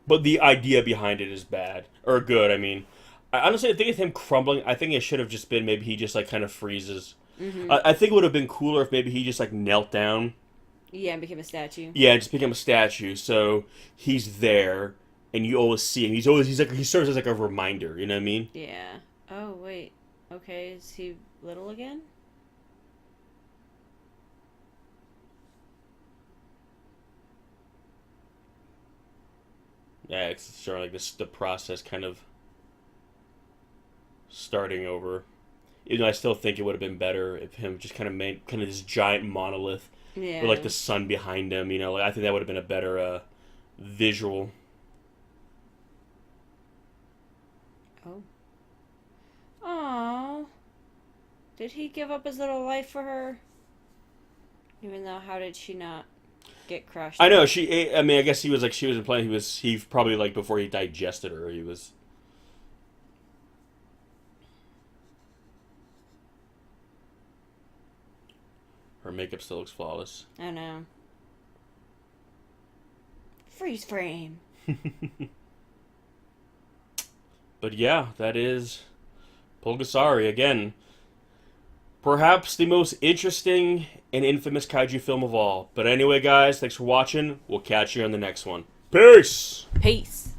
But the idea behind it is bad. Or good, I mean. I honestly think of him crumbling. I think it should have just been maybe he just, kind of freezes. Mm-hmm. I think it would have been cooler if maybe he just, knelt down. Yeah, and became a statue. Yeah, just became a statue. So he's there, and you always see him. He serves as, a reminder, you know what I mean? Yeah. Oh, wait. Okay, is he little again? Yeah, it's sort of the process kind of starting over. Even though I still think it would have been better if him just kind of made this giant monolith with the sun behind him. I think that would have been a better visual. Oh. Aww. Did he give up his little life for her? Even though, how did she not get crushed? I know, I mean, I guess she was implying he probably, like, before he digested her, he was... Her makeup still looks flawless. I know. Freeze frame. But yeah, that is Pulgasari. Again, perhaps the most interesting and infamous kaiju film of all. But anyway, guys, thanks for watching. We'll catch you on the next one. Peace! Peace.